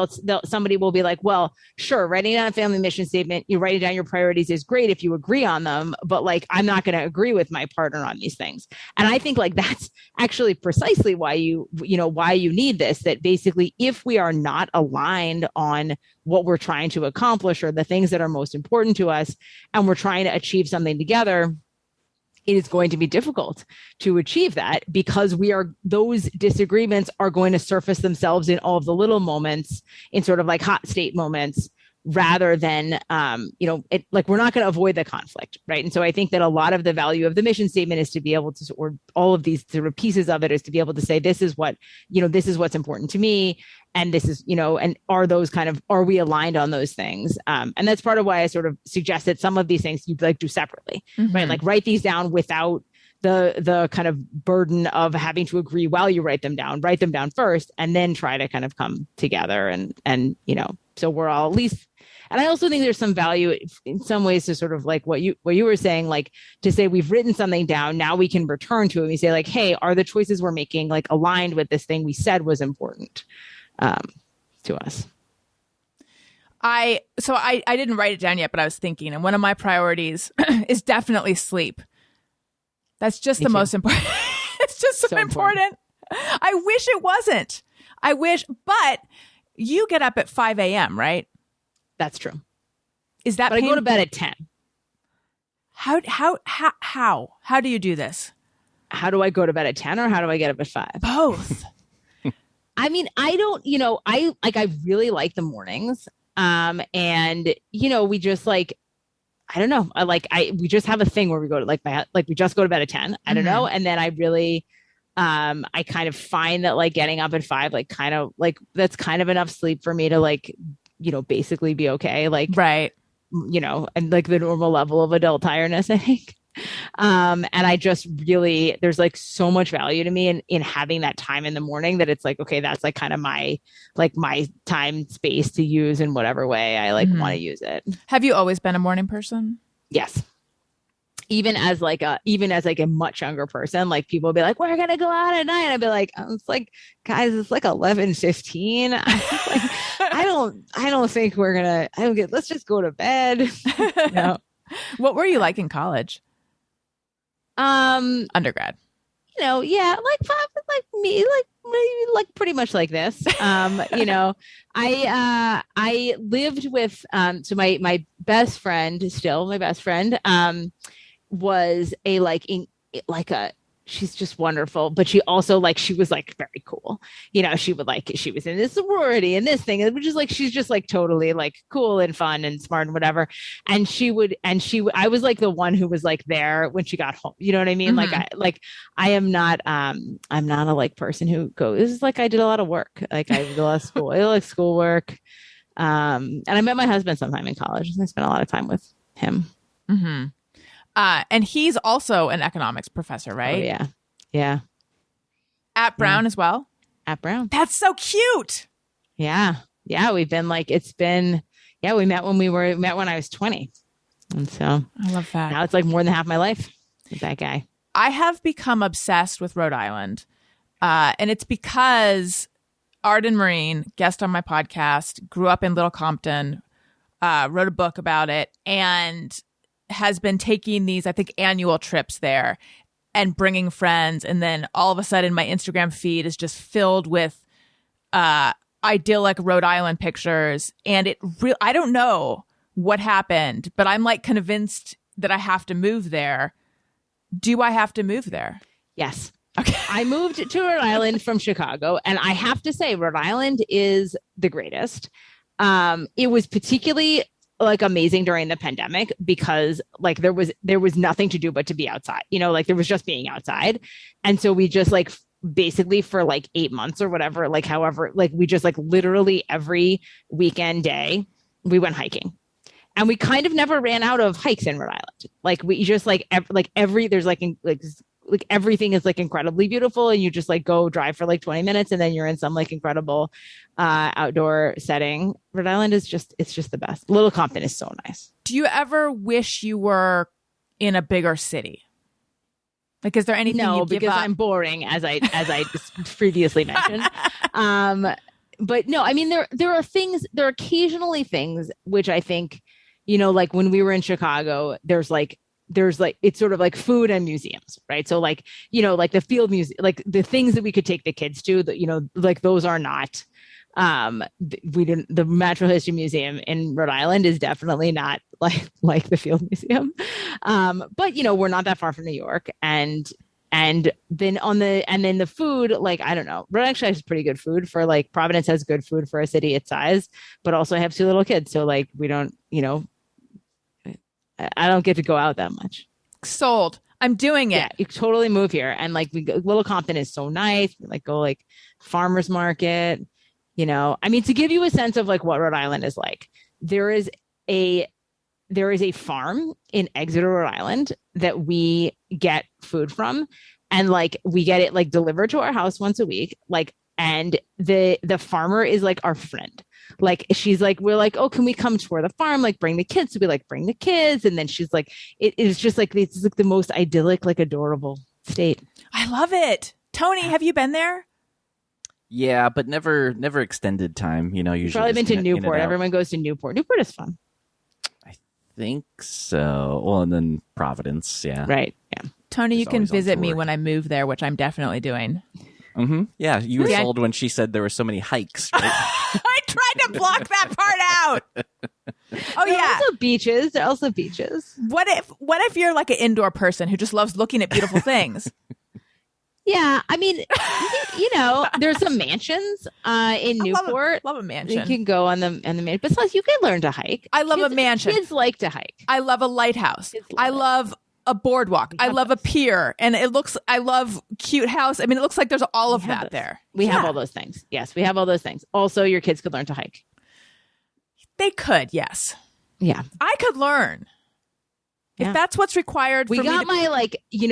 somebody will be like, well, sure, writing down a family mission statement, you writing down your priorities is great if you agree on them, but like, I'm not going to agree with my partner on these things. And I think like that's actually precisely why you need this, that basically if we are not aligned on what we're trying to accomplish or the things that are most important to us, and we're trying to achieve something together, it is going to be difficult to achieve that because those disagreements are going to surface themselves in all of the little moments, in sort of like hot state moments, rather than, we're not going to avoid the conflict. Right. And so I think that a lot of the value of the mission statement is to be able to, or all of these sort of pieces of it is to be able to say, this is what's important to me. And this is, and are we aligned on those things? And that's part of why I sort of suggest that some of these things you'd like do separately, right? Like write these down without the kind of burden of having to agree while you write them down first, and then try to kind of come together and so we're all at least. And I also think there's some value in some ways to sort of like what you were saying, like to say we've written something down, now we can return to it. And we say like, hey, are the choices we're making like aligned with this thing we said was important to us? I didn't write it down yet, but I was thinking, and one of my priorities is definitely sleep. That's just the most important. It's just so important. I wish it wasn't. But you get up at 5 a.m., right? That's true. Is that? But I go to bed at 10. How do you do this? How do I go to bed at 10 or how do I get up at 5? Both. I mean, I don't, I really like the mornings. And we just like, I don't know. We just have a thing where we go to we just go to bed at 10. I don't know. And then I really, I kind of find that like getting up at 5, like kind of like that's kind of enough sleep for me to like, basically be okay. Like, right. And like the normal level of adult tiredness, I think. And I just really, there's like so much value to me in having that time in the morning that it's like, okay, that's like kind of my time space to use in whatever way I like want to use it. Have you always been a morning person? Yes. Even as a much younger person, like people will be like, we're going to go out at night. I'd be like, it's like, guys, it's like 11:15. I don't think we're going to, let's just go to bed. What were you like in college? Undergrad. Yeah, like me, like pretty much like this. I lived with, so my best friend, still my best friend, was she's just wonderful, but she also she was like very cool. She was in this sorority and this thing, which is like, she's just like totally like cool and fun and smart and whatever. And I was like the one who was like there when she got home. You know what I mean? I am not, I'm not a like person who goes like, I did a lot of work. Like I did a lot of school, I like schoolwork. And I met my husband sometime in college and I spent a lot of time with him. Mm-hmm. And he's also an economics professor, right? Oh, yeah. Yeah. At Brown as well? At Brown. That's so cute. Yeah. Yeah. We've been we met when I was 20. And so I love that. Now it's like more than half my life with that guy. I have become obsessed with Rhode Island. And it's because Arden Marine, guest on my podcast, grew up in Little Compton, wrote a book about it, and has been taking these, I think, annual trips there and bringing friends. And then all of a sudden my Instagram feed is just filled with idyllic Rhode Island pictures. And I don't know what happened, but I'm like convinced that I have to move there. Do I have to move there? Yes. Okay. I moved to Rhode Island from Chicago, and I have to say, Rhode Island is the greatest. It was particularly like amazing during the pandemic because like there was nothing to do but to be outside. Like there was just being outside, and so we just like basically for like 8 months or whatever, like however, like we just like literally every weekend day we went hiking. And we kind of never ran out of hikes in Rhode Island. Like we just like there's like everything is like incredibly beautiful, and you just like go drive for like 20 minutes and then you're in some like incredible outdoor setting. Rhode Island is it's just the best. Little Compton is so nice. Do you ever wish you were in a bigger city? Like, is there anything you give because up? I'm boring, as I just previously mentioned. But no, I mean there are occasionally things which I think, like when we were in Chicago, there's like it's sort of like food and museums, right? So like, like the field museum, like the things that we could take the kids to, that, like those are not, the Natural History Museum in Rhode Island is definitely not like the field museum. But we're not that far from New York, and then the food, like, I don't know, Rhode Island actually has pretty good food for like Providence has good food for a city its size, but also I have 2 little kids. So like, we don't, I don't get to go out that much. Sold. I'm doing it. Yeah, you totally move here. And like Little Compton is so nice. We, like go like farmer's market, I mean, to give you a sense of like what Rhode Island is like, there is a farm in Exeter, Rhode Island that we get food from, and like we get it like delivered to our house once a week. Like, and the farmer is like our friend. Like, she's like, we're like, oh, can we come tour the farm? Like, bring the kids. So we like bring the kids. And then she's like, it is just like, it's like the most idyllic, like adorable state. I love it. Tony, have you been there? Yeah, but never extended time. Usually You've probably been to Newport. Everyone goes to Newport. Newport is fun. I think so. Well, and then Providence. Yeah. Right. Yeah. Tony, you Just can always on visit me tour. when I move there, which I'm definitely doing. Mm-hmm. Yeah, you were Yeah. sold when she said there were so many hikes, right? I tried to block that part out. Oh, There are yeah. also beaches. There are also beaches. What if you're like an indoor person who just loves looking at beautiful things? Yeah. I mean, there's some mansions in Newport. Love a You mansion. can go on the mansion. Besides, you can learn to hike. I love a Kids- mansion. Kids like to hike. I love a lighthouse. Kids love I it. love a boardwalk. I love a pier. And I love cute house. I mean, it looks like there's all of that there. We have Yeah. all those things. Yes, we have all those things. Also, your kids could learn to hike. They could, yes. Yeah. I could learn. Yeah. If that's what's required We for me got to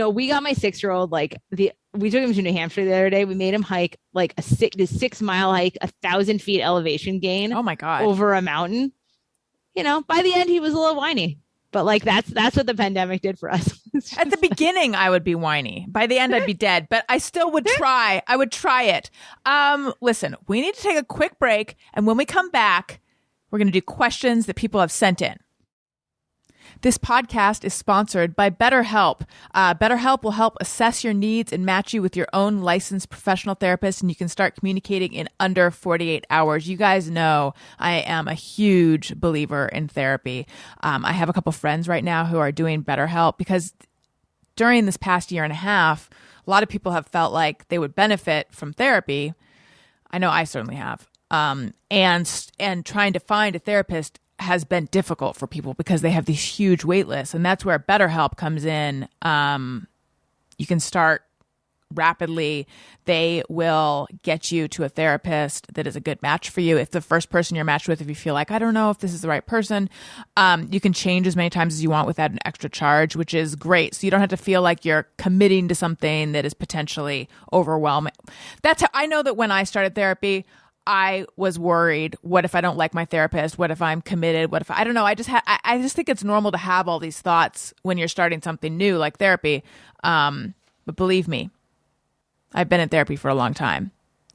we got my 6-year-old, we took him to New Hampshire the other day. We made him hike like the 6-mile hike, 1,000 feet elevation gain Oh my God. over a mountain. By the end, he was a little whiny, but like, that's what the pandemic did for us. At the beginning, I would be whiny. By the end, I'd be dead, but I still would try. I would try it. Listen, we need to take a quick break. And when we come back, we're going to do questions that people have sent in. This podcast is sponsored by BetterHelp. BetterHelp will help assess your needs and match you with your own licensed professional therapist, and you can start communicating in under 48 hours. You guys know I am a huge believer in therapy. I have a couple friends right now who are doing BetterHelp because during this past year and a half, a lot of people have felt like they would benefit from therapy. I know I certainly have. And trying to find a therapist has been difficult for people because they have these huge wait lists, and that's where BetterHelp comes in. You can start rapidly. They will get you to a therapist that is a good match for you. If the first person you're matched with, if you feel like, I don't know if this is the right person, you can change as many times as you want without an extra charge, which is great. So you don't have to feel like you're committing to something that is potentially overwhelming. That's how I know that when I started therapy, I was worried. What if I don't like my therapist? What if I'm committed? What if I don't know? I just think it's normal to have all these thoughts when you're starting something new like therapy. But believe me, I've been in therapy for a long time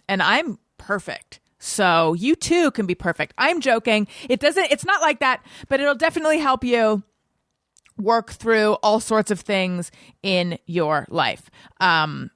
and I'm perfect. So you too can be perfect. I'm joking. It's not like that, but it'll definitely help you work through all sorts of things in your life. Again,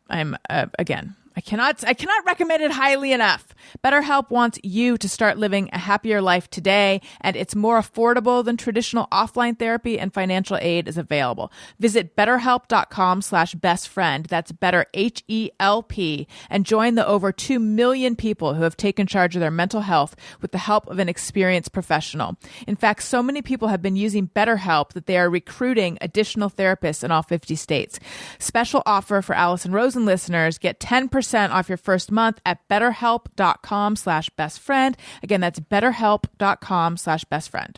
I cannot recommend it highly enough. BetterHelp wants you to start living a happier life today, and it's more affordable than traditional offline therapy, and financial aid is available. Visit betterhelp.com/bestfriend. That's better HELP, and join the over 2 million people who have taken charge of their mental health with the help of an experienced professional. In fact, so many people have been using BetterHelp that they are recruiting additional therapists in all 50 states. Special offer for Alice and Rosen listeners. Get 10% off your first month at betterhelp.com/bestfriend. Again, that's betterhelp.com/bestfriend.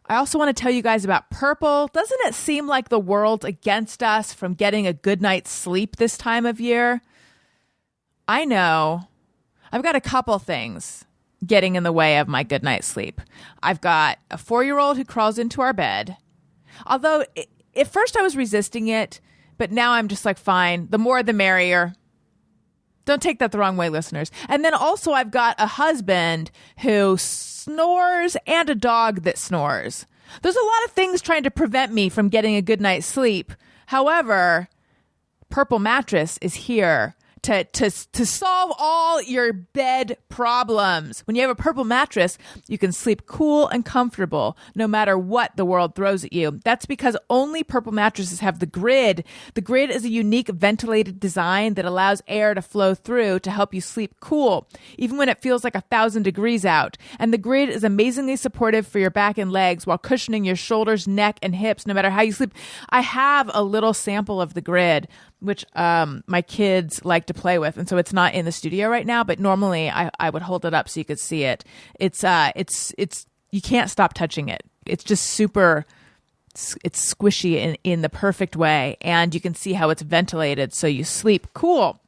I also want to tell you guys about Purple. Doesn't it seem like the world's against us from getting a good night's sleep this time of year? I know. I've got a couple things getting in the way of my good night's sleep. I've got a 4-year-old who crawls into our bed. Although at first I was resisting it, but now I'm just like, fine, the more the merrier. Don't take that the wrong way, listeners. And then also I've got a husband who snores and a dog that snores. There's a lot of things trying to prevent me from getting a good night's sleep. However, Purple Mattress is here to solve all your bed problems. When you have a Purple mattress, you can sleep cool and comfortable no matter what the world throws at you. That's because only Purple mattresses have the grid. The grid is a unique ventilated design that allows air to flow through to help you sleep cool, even when it feels like 1,000 degrees out. And the grid is amazingly supportive for your back and legs while cushioning your shoulders, neck, and hips no matter how you sleep. I have a little sample of the grid, which my kids like to play with, and so it's not in the studio right now, but normally I would hold it up so you could see it. It's you can't stop touching it. It's just super, it's squishy in the perfect way, and you can see how it's ventilated so you sleep cool.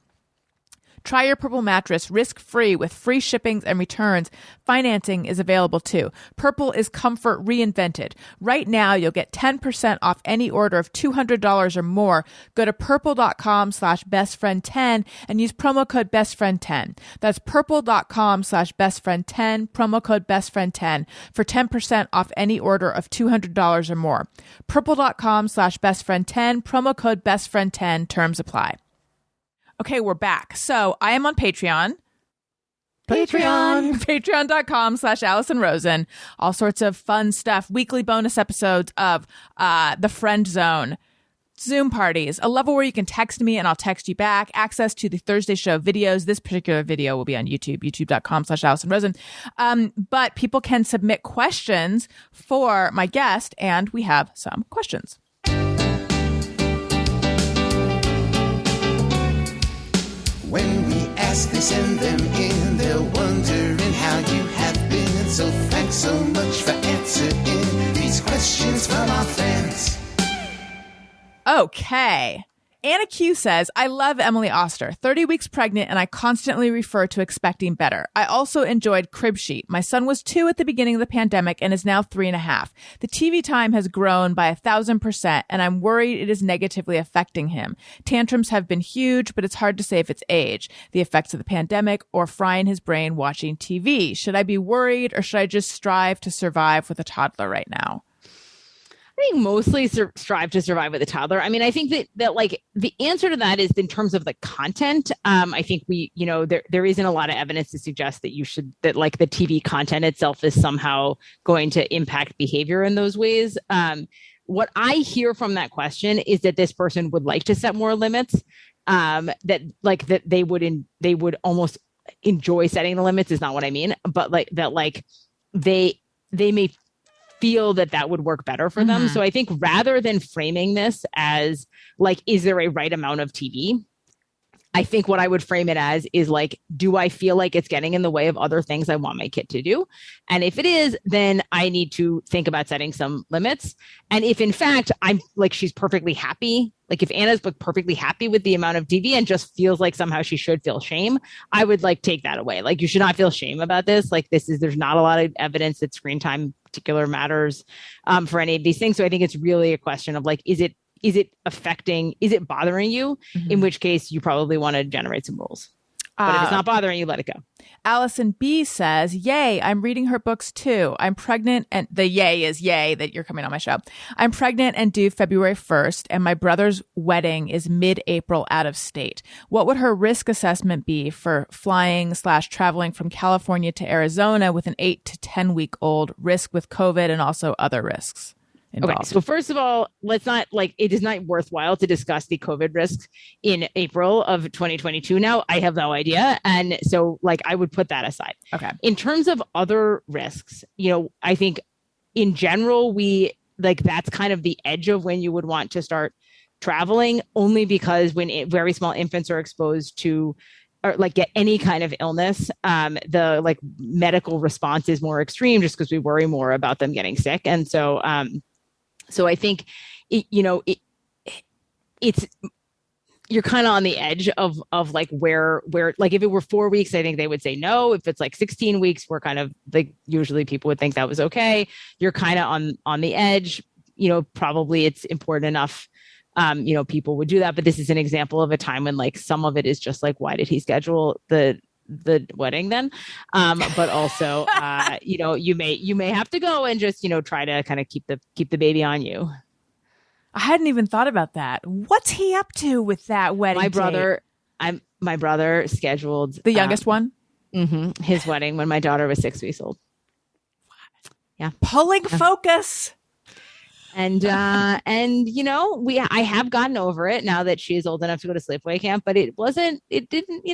Try your Purple mattress risk-free with free shippings and returns. Financing is available too. Purple is comfort reinvented. Right now, you'll get 10% off any order of $200 or more. Go to purple.com/bestfriend10 and use promo code bestfriend10. That's purple.com/bestfriend10, promo code bestfriend10 for 10% off any order of $200 or more. Purple.com/bestfriend10, promo code bestfriend10, terms apply. Okay, we're back. So I am on Patreon. Patreon.com/Alice and Rosen. All sorts of fun stuff. Weekly bonus episodes of The Friend Zone. Zoom parties. A level where you can text me and I'll text you back. Access to the Thursday show videos. This particular video will be on YouTube, youtube.com/Alice and Rosen. But people can submit questions for my guest, and we have some questions. When we ask, they send them in. They're wondering how you have been. So thanks so much for answering these questions from our fans. Okay. Anna Q says, I love Emily Oster, 30 weeks pregnant, and I constantly refer to expecting better. I also enjoyed Cribsheet. My son was 2 at the beginning of the pandemic and is now 3.5. The TV time has grown by 1,000%, and I'm worried it is negatively affecting him. Tantrums have been huge, but it's hard to say if it's age, the effects of the pandemic, or frying his brain watching TV. Should I be worried, or should I just strive to survive with a toddler right now? I think mostly strive to survive with a toddler. I mean, I think that like the answer to that is in terms of the content. I think there isn't a lot of evidence to suggest that like the TV content itself is somehow going to impact behavior in those ways. What I hear from that question is that this person would like to set more limits, that they would almost enjoy setting the limits is not what I mean, but like that, like they may feel that would work better for them. So I think rather than framing this as like, is there a right amount of TV? I think what I would frame it as is like, do I feel like it's getting in the way of other things I want my kid to do? And if it is, then I need to think about setting some limits. And if in fact, I'm like, she's perfectly happy, like if Anna's like perfectly happy with the amount of TV and just feels like somehow she should feel shame, I would like take that away. Like you should not feel shame about this. Like there's not a lot of evidence that screen time particular matters for any of these things. So I think it's really a question of like, is it bothering you? In which case you probably want to generate some rules. But if it's not bothering you, let it go. Allison B says, yay, I'm reading her books too. I'm pregnant, and the yay is yay that you're coming on my show. I'm pregnant and due February 1st, and my brother's wedding is mid-April out of state. What would her risk assessment be for flying/traveling from California to Arizona with an 8 to 10 week old, risk with COVID and also other risks involved? Okay, so first of all, let's not it is not worthwhile to discuss the COVID risks in April of 2022. Now, I have no idea. And so I would put that aside. Okay. In terms of other risks, I think in general, that's kind of the edge of when you would want to start traveling, only because when very small infants are exposed to or get any kind of illness, the medical response is more extreme just because we worry more about them getting sick. And so, so I think, it's you're kind of on the edge of where if it were 4 weeks, I think they would say no. If it's 16 weeks, we're kind of usually people would think that was okay. You're kind of on the edge. Probably it's important enough. People would do that, but this is an example of a time when some of it is just why did he schedule the wedding then? But also, you may have to go and just, try to kind of keep the baby on you. I hadn't even thought about that. What's he up to with that wedding? My brother scheduled the youngest one. Mm-hmm, his wedding when my daughter was 6 weeks old. Yeah. Pulling focus. And I have gotten over it now that she is old enough to go to sleepaway camp, but it didn't.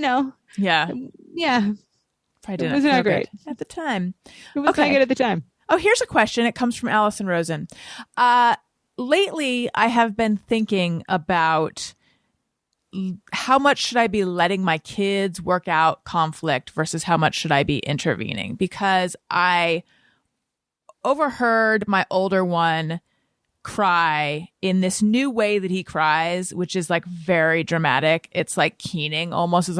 Yeah. Probably didn't. It was not great at the time. It was not good at the time. Oh, here's a question. It comes from Allison Rosen. Lately, I have been thinking about how much should I be letting my kids work out conflict versus how much should I be intervening? Because I overheard my older one cry in this new way that he cries, which is very dramatic. It's keening almost. It's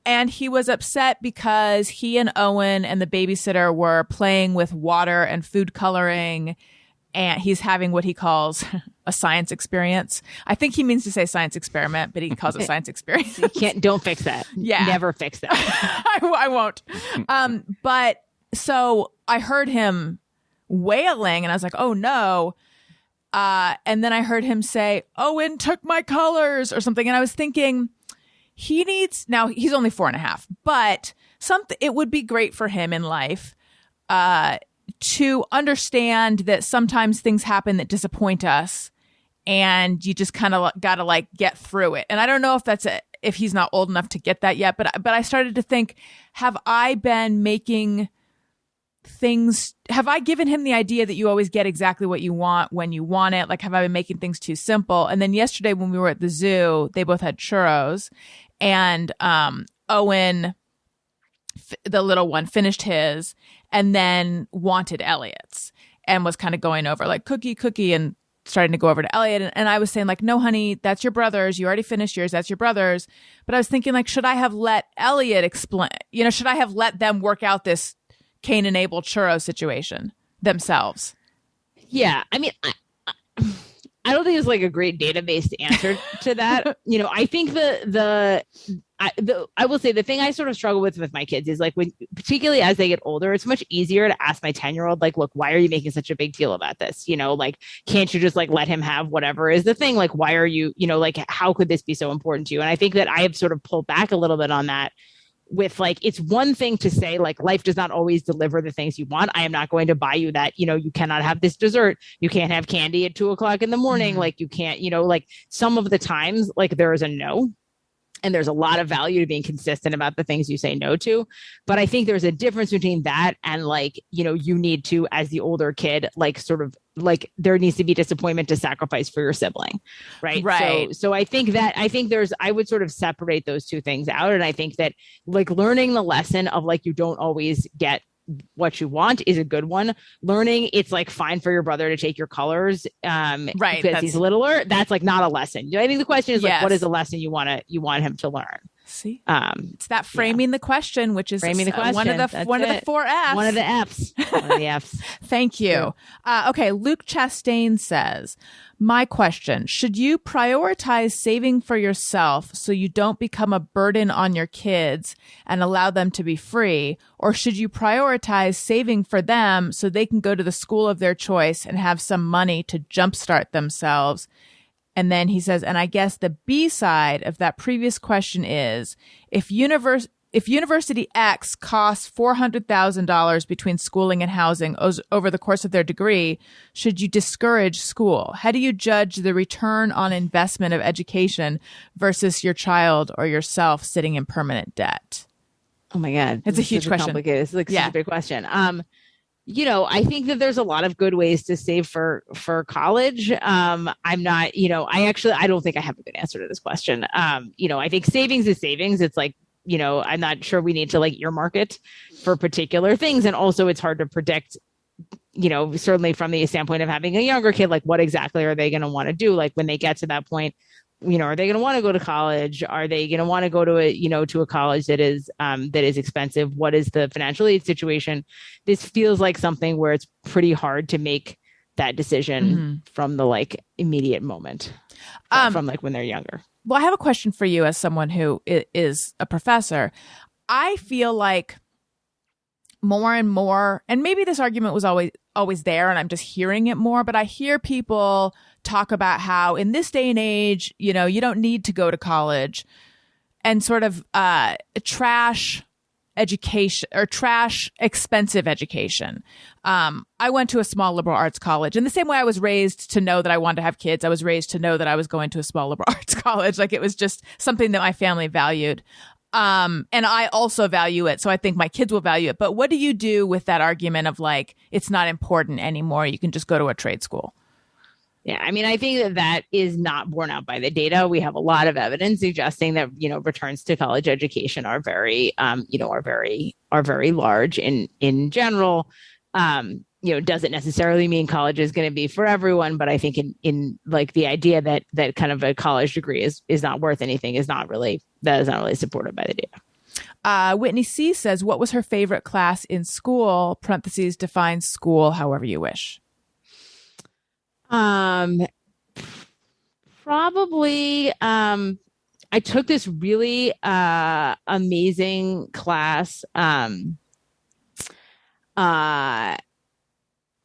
and he was upset because he and Owen and the babysitter were playing with water and food coloring, and he's having what he calls a science experience. I think he means to say science experiment, but he calls it science experience. Don't fix that. Yeah. Never fix that. I won't. But so I heard him wailing and I was like, oh no. And then I heard him say, Owen took my colors or something. And I was thinking, now he's only 4.5, but it would be great for him in life, to understand that sometimes things happen that disappoint us and you just kind of gotta get through it. And I don't know if that's if he's not old enough to get that yet, but I started to think, have I been making have I given him the idea that you always get exactly what you want when you want it? Have I been making things too simple? And then yesterday when we were at the zoo, they both had churros, and Owen, the little one, finished his and then wanted Elliot's and was kind of going over cookie and starting to go over to Elliot. And I was saying no, honey, that's your brother's. You already finished yours. That's your brother's. But I was thinking should I have let Elliot explain, should I have let them work out this Cain and Abel churro situation themselves? Yeah. I mean, I don't think it's a great database answer to that. I think I will say the thing I sort of struggle with my kids is when, particularly as they get older, it's much easier to ask my 10-year-old, look, why are you making such a big deal about this? Can't you just let him have whatever is the thing? Why are you, how could this be so important to you? And I think that I have sort of pulled back a little bit on that. With it's one thing to say life does not always deliver the things you want. I am not going to buy you that, you cannot have this dessert. You can't have candy at 2:00 in the morning. You can't, some of the times there is a no. And there's a lot of value to being consistent about the things you say no to. But I think there's a difference between that and you need to, as the older kid, there needs to be disappointment to sacrifice for your sibling. Right. Right. So I think I would sort of separate those two things out. And I think that learning the lesson of you don't always get what you want is a good one. Learning it's fine for your brother to take your colors right because he's littler, that's not a lesson. I think the question is what is the lesson you want him to learn? See, it's that framing the question, which is framing the question. one of the 4 F's. One of the F's. One of the F's. Thank you. Okay, Luke Chastain says, my question, should you prioritize saving for yourself so you don't become a burden on your kids and allow them to be free? Or should you prioritize saving for them so they can go to the school of their choice and have some money to jumpstart themselves? And then he says, and I guess the B side of that previous question is, if University X costs $400,000 between schooling and housing over the course of their degree, should you discourage school? How do you judge the return on investment of education versus your child or yourself sitting in permanent debt? Oh my God. It's a huge question. It's like such a big question. I think that there's a lot of good ways to save for college. I'm not, I don't think I have a good answer to this question. I think savings is savings. It's like, I'm not sure we need to like earmark it for particular things. And also it's hard to predict, certainly from the standpoint of having a younger kid, like what exactly are they going to want to do? Like when they get to that point, are they going to want to go to college? Are they going to want to go to a college that is expensive? What is the financial aid situation? This feels like something where it's pretty hard to make that decision from the like immediate moment, from like when they're younger. Well, I have a question for you as someone who is a professor. I feel like more and more, and maybe this argument was always there and I'm just hearing it more, but I hear people talk about how in this day and age, you don't need to go to college, and sort of trash education or trash expensive education. I went to a small liberal arts college in the same way I was raised to know that I wanted to have kids. I was raised to know that I was going to a small liberal arts college. Like it was just something that my family valued. And I also value it. So I think my kids will value it. But what do you do with that argument of like, it's not important anymore, you can just go to a trade school? Yeah, I mean, I think that is not borne out by the data. We have a lot of evidence suggesting that returns to college education are very large in general. Doesn't necessarily mean college is going to be for everyone, but I think in like the idea that kind of a college degree is not worth anything is not really supported by the data. Whitney C says, what was her favorite class in school? Parentheses, define school however you wish. Probably, I took this really, amazing class,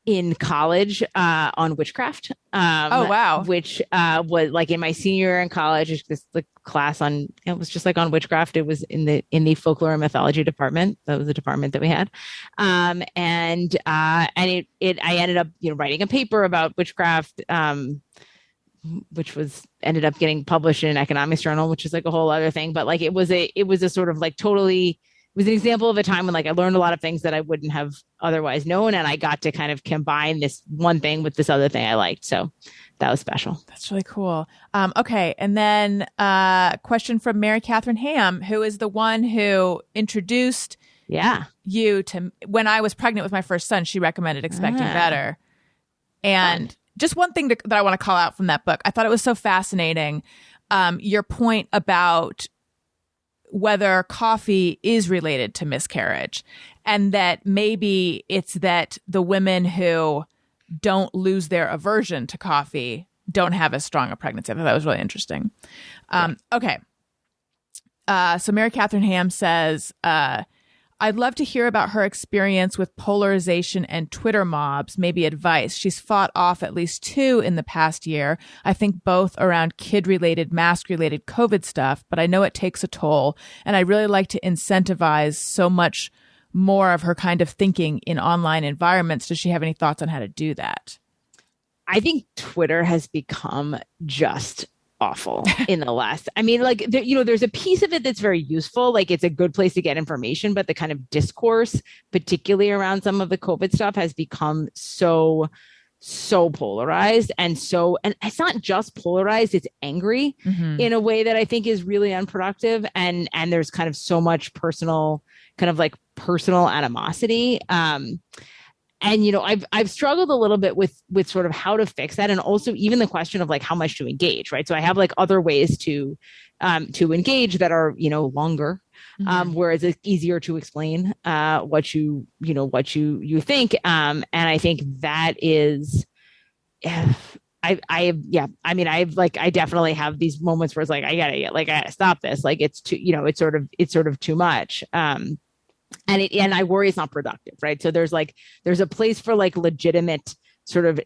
in college, on witchcraft. Oh, wow. Which, was like in my senior year in college, it's just the class it was just like on witchcraft. It was in the folklore and mythology department. That was the department that we had. I ended up, writing a paper about witchcraft, which ended up getting published in an economics journal, which is like a whole other thing. But like, it was a sort of like totally, it was an example of a time when like I learned a lot of things that I wouldn't have otherwise known. And I got to kind of combine this one thing with this other thing I liked. So that was special. That's really cool. Okay. And then question from Mary Katharine Ham, who is the one who introduced you to, when I was pregnant with my first son, she recommended Expecting Better. And just one thing that I want to call out from that book, I thought it was so fascinating. Your point about whether coffee is related to miscarriage, and that maybe it's that the women who don't lose their aversion to coffee don't have as strong a pregnancy. I thought that was really interesting. Okay. So Mary Katharine Ham says, I'd love to hear about her experience with polarization and Twitter mobs, maybe advice. She's fought off at least 2 in the past year. I think both around kid-related, mask-related COVID stuff, but I know it takes a toll, and I really like to incentivize so much more of her kind of thinking in online environments. Does she have any thoughts on how to do that? I think Twitter has become just awful in the last, I mean, like, there's a piece of it that's very useful. Like it's a good place to get information, but the kind of discourse, particularly around some of the COVID stuff, has become so polarized. And it's not just polarized, it's angry in a way that I think is really unproductive. And there's kind of so much personal animosity. And, I've struggled a little bit with sort of how to fix that. And also even the question of like how much to engage, right? So I have like other ways to engage that are, longer, whereas it's easier to explain what you think. And I think that is, I definitely have these moments where it's like, I gotta stop this. Like it's too, it's sort of too much. And I worry it's not productive, right? So there's a place for like legitimate sort of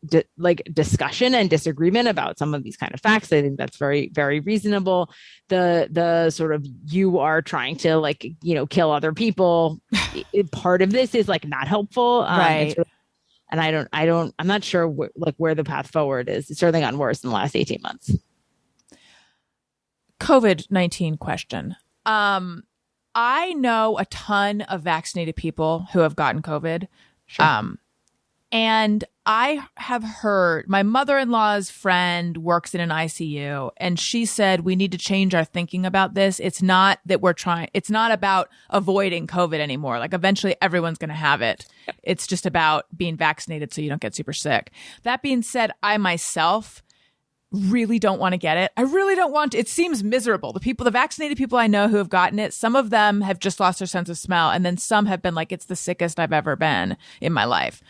discussion and disagreement about some of these kind of facts. I think that's very, very reasonable. The sort of, you are trying to like, kill other people. Part of this is like not helpful. Right. And I'm not sure where the path forward is. It's certainly gotten worse in the last 18 months. COVID-19 question. I know a ton of vaccinated people who have gotten COVID. Sure. And I have heard, my mother-in-law's friend works in an ICU, and she said we need to change our thinking about this. It's not that it's not about avoiding COVID anymore. Like eventually everyone's going to have it. Yep. It's just about being vaccinated so you don't get super sick. That being said, I myself really don't want to get it. I really don't want to. It seems miserable. The vaccinated people I know who have gotten it, some of them have just lost their sense of smell. And then some have been like, it's the sickest I've ever been in my life.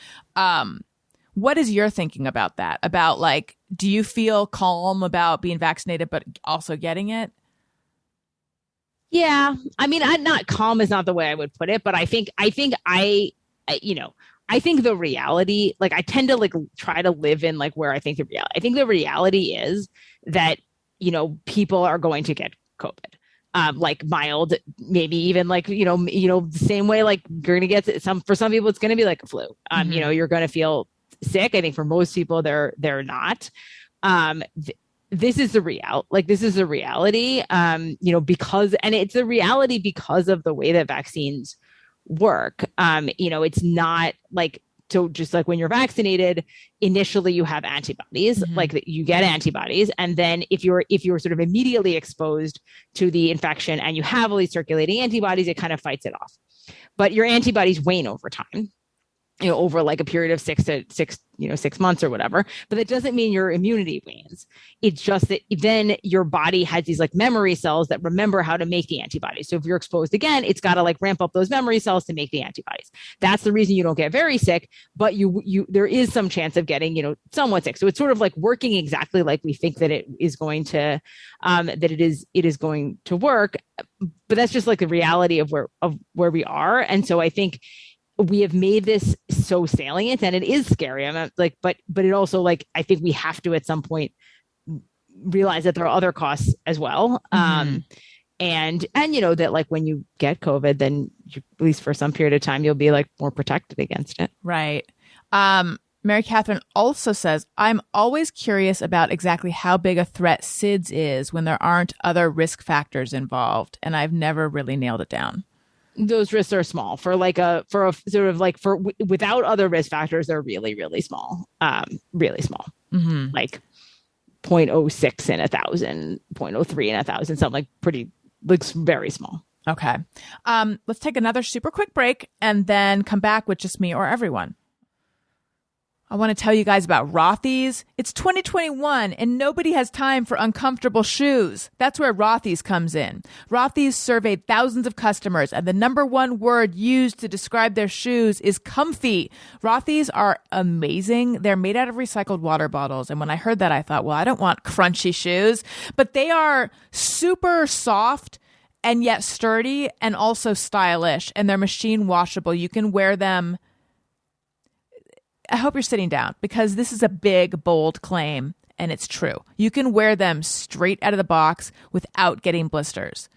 What is your thinking about that? About like, do you feel calm about being vaccinated, but also getting it? Yeah. I mean, I'm not calm is not the way I would put it, but I think the reality, like I tend to like try to live in like where I think the reality is that, people are going to get COVID, like mild, maybe even like, the same way, like you're going to get for some people, it's going to be like a flu. You're going to feel sick. I think for most people they're not. This is the reality, because, and it's a reality because of the way that vaccines work. It's not like, so just like when you're vaccinated, initially you have antibodies, like you get antibodies. And then if you're sort of immediately exposed to the infection and you have all these circulating antibodies, it kind of fights it off. But your antibodies wane over time, over like a period of 6 months or whatever. But that doesn't mean your immunity wanes. It's just that then your body has these like memory cells that remember how to make the antibodies. So if you're exposed again, it's got to like ramp up those memory cells to make the antibodies. That's the reason you don't get very sick, but there is some chance of getting, somewhat sick. So it's sort of like working exactly like we think that it is going to, it is going to work. But that's just like the reality of where we are. And so I think we have made this so salient, and it is scary. I'm like, but it also like, I think we have to at some point realize that there are other costs as well. And that like when you get COVID, then at least for some period of time, you'll be like more protected against it. Right. Mary Katharine also says, I'm always curious about exactly how big a threat SIDS is when there aren't other risk factors involved. And I've never really nailed it down. Those risks are small without other risk factors. They're really, really small, really small, like 0.06 in 1,000, 0.03 in 1,000, something like looks very small. Okay. Let's take another super quick break and then come back with just me or everyone. I want to tell you guys about Rothy's. It's 2021 and nobody has time for uncomfortable shoes. That's where Rothy's comes in. Rothy's surveyed thousands of customers and the number one word used to describe their shoes is comfy. Rothy's are amazing. They're made out of recycled water bottles. And when I heard that, I thought, well, I don't want crunchy shoes, but they are super soft and yet sturdy and also stylish, and they're machine washable. You can wear them. I hope you're sitting down because this is a big, bold claim, and it's true. You can wear them straight out of the box without getting blisters.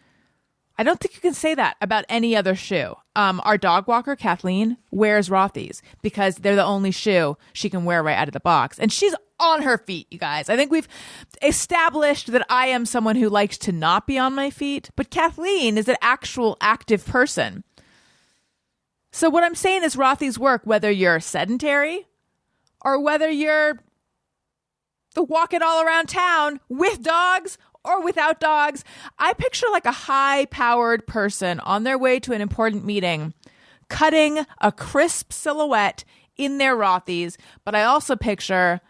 I don't think you can say that about any other shoe. Our dog walker, Kathleen, wears Rothy's because they're the only shoe she can wear right out of the box. And she's on her feet, you guys. I think we've established that I am someone who likes to not be on my feet, but Kathleen is an actual active person. So what I'm saying is Rothy's work, whether you're sedentary or whether you're walking all around town with dogs or without dogs. I picture like a high-powered person on their way to an important meeting, cutting a crisp silhouette in their Rothy's, but I also picture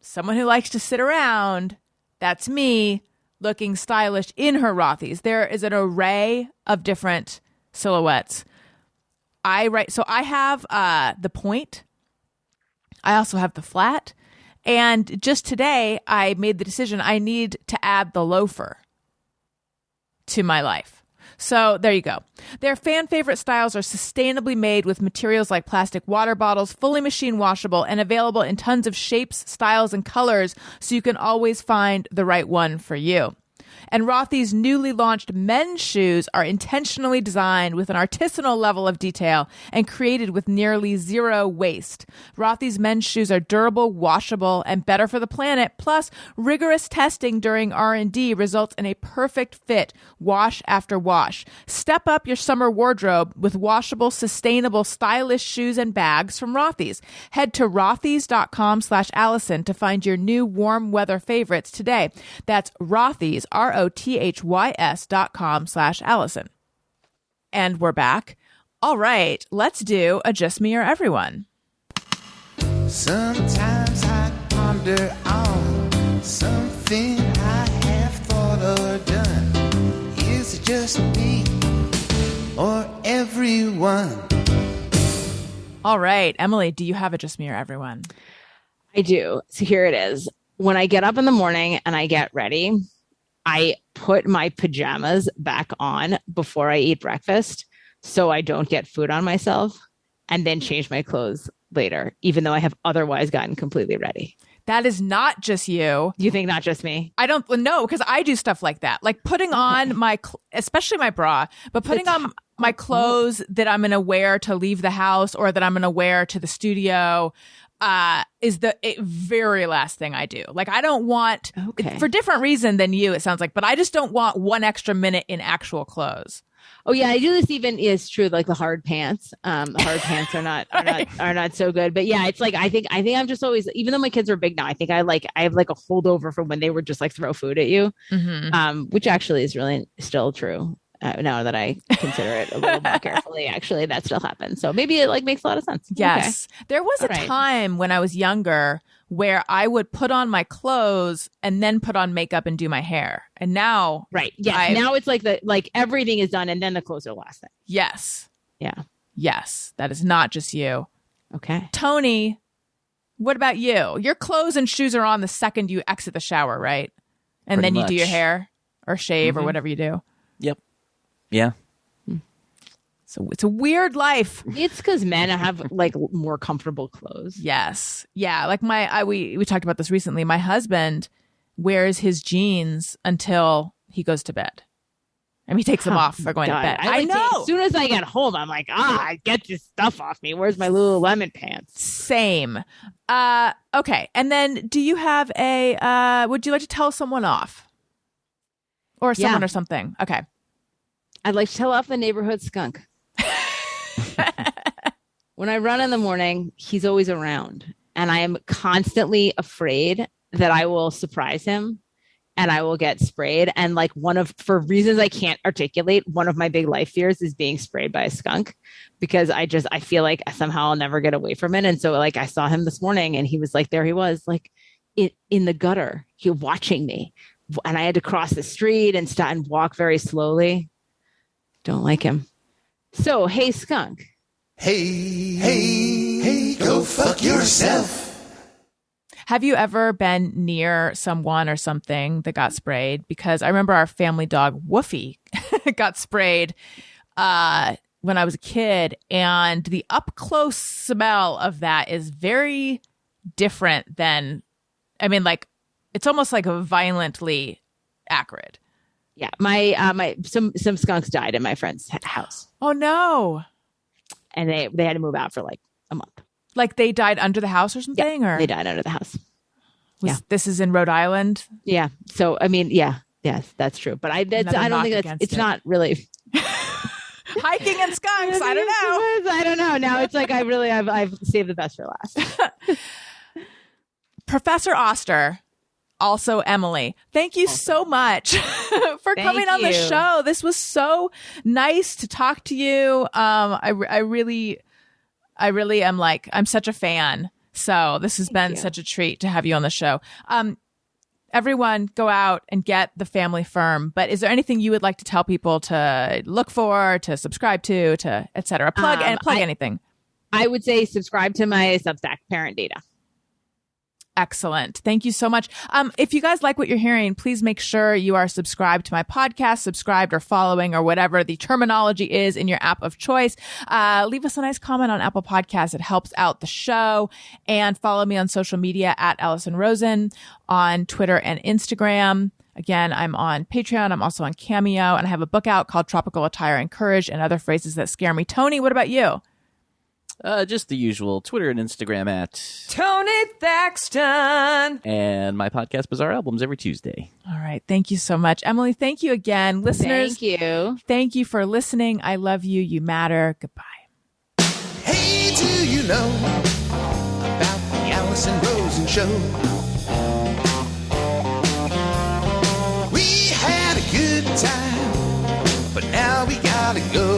someone who likes to sit around. That's me, looking stylish in her Rothy's. There is an array of different silhouettes. I have the point. I also have the flat. And just today, I made the decision I need to add the loafer to my life. So there you go. Their fan favorite styles are sustainably made with materials like plastic water bottles, fully machine washable, and available in tons of shapes, styles, and colors, so you can always find the right one for you. And Rothy's newly launched men's shoes are intentionally designed with an artisanal level of detail and created with nearly zero waste. Rothy's men's shoes are durable, washable, and better for the planet. Plus, rigorous testing during R&D results in a perfect fit wash after wash. Step up your summer wardrobe with washable, sustainable, stylish shoes and bags from Rothy's. Head to rothys.com/Allison to find your new warm weather favorites today. That's Rothy's, ROTHYS.com/Allison. And we're back. All right, let's do a Just Me or Everyone. Sometimes I ponder on something I have thought or done. Is it just me or everyone? All right, Emily, do you have a Just Me or Everyone? I do. So here it is. When I get up in the morning and I get ready, I put my pajamas back on before I eat breakfast so I don't get food on myself, and then change my clothes later, even though I have otherwise gotten completely ready. That is not just you. You think not just me? I don't know, because I do stuff like that. Like putting on especially my bra, but putting on my clothes that I'm going to wear to leave the house or that I'm going to wear to the studio is the very last thing I do. Like I don't want, for different reason than you, it sounds like, but I just don't want one extra minute in actual clothes. Oh yeah, I do this even is true. Like the hard pants, the hard pants are not so good. But yeah, it's like I think I'm just always, even though my kids are big now, I think I have like a holdover from when they were just like throw food at you, which actually is really still true. Now that I consider it a little more carefully, actually, that still happens. So maybe it like makes a lot of sense. Yes. Okay. There was a time when I was younger where I would put on my clothes and then put on makeup and do my hair. And now, now it's like everything is done and then the clothes are the last thing. Yes. Yeah. Yes. That is not just you. Okay. Tony, what about you? Your clothes and shoes are on the second you exit the shower, right? And Pretty then you much. do your hair or shave or whatever you do. Yep. Yeah. So it's a weird life. It's because men have like more comfortable clothes. Yes. Yeah. Like we talked about this recently. My husband wears his jeans until he goes to bed. I mean, he takes them off for going to bed. I know. As soon as I get home, I'm like, get this stuff off me. Where's my Lululemon pants? Same. Okay. And then do you have would you like to tell someone off? Or someone or something? Okay. I'd like to tell off the neighborhood skunk. When I run in the morning, he's always around. And I am constantly afraid that I will surprise him and I will get sprayed. And like for reasons I can't articulate, one of my big life fears is being sprayed by a skunk, because I feel like somehow I'll never get away from it. And so like I saw him this morning and he was like, there he was like in the gutter, he was watching me. And I had to cross the street and stop and walk very slowly. Don't like him. So, hey, skunk. Hey, go fuck yourself. Have you ever been near someone or something that got sprayed? Because I remember our family dog, Woofy, got sprayed when I was a kid. And the up-close smell of that is very different than, it's almost like a violently acrid. Yeah, my some skunks died in my friend's house. Oh no! And they had to move out for like a month. Like they died under the house or something, yeah, or they died under the house. This is in Rhode Island. Yeah. So I mean, yes, that's true. But I don't think it's not really hiking and skunks. I don't know. I don't know. Now it's like I've saved the best for last. Professor Oster. Also, Emily, thank you so much for coming on the show. This was so nice to talk to you. I really I really am I'm such a fan. So this has been such a treat to have you on the show. Everyone go out and get The Family Firm. But is there anything you would like to tell people to look for, to subscribe to et cetera? Plug anything. I would say subscribe to my Substack, Parent Data. Excellent. Thank you so much. If you guys like what you're hearing, please make sure you are subscribed to my podcast, subscribed or following or whatever the terminology is in your app of choice. Leave us a nice comment on Apple Podcasts. It helps out the show. And follow me on social media at Allison Rosen on Twitter and Instagram. Again, I'm on Patreon. I'm also on Cameo. And I have a book out called Tropical Attire and Courage and Other Phrases That Scare Me. Tony, what about you? Just the usual Twitter and Instagram at Tony Thaxton. And my podcast, Bizarre Albums, every Tuesday. All right. Thank you so much. Emily, thank you again. Listeners, Thank you for listening. I love you. You matter. Goodbye. Hey, do you know about the Allison Rosen show? We had a good time, but now we gotta go.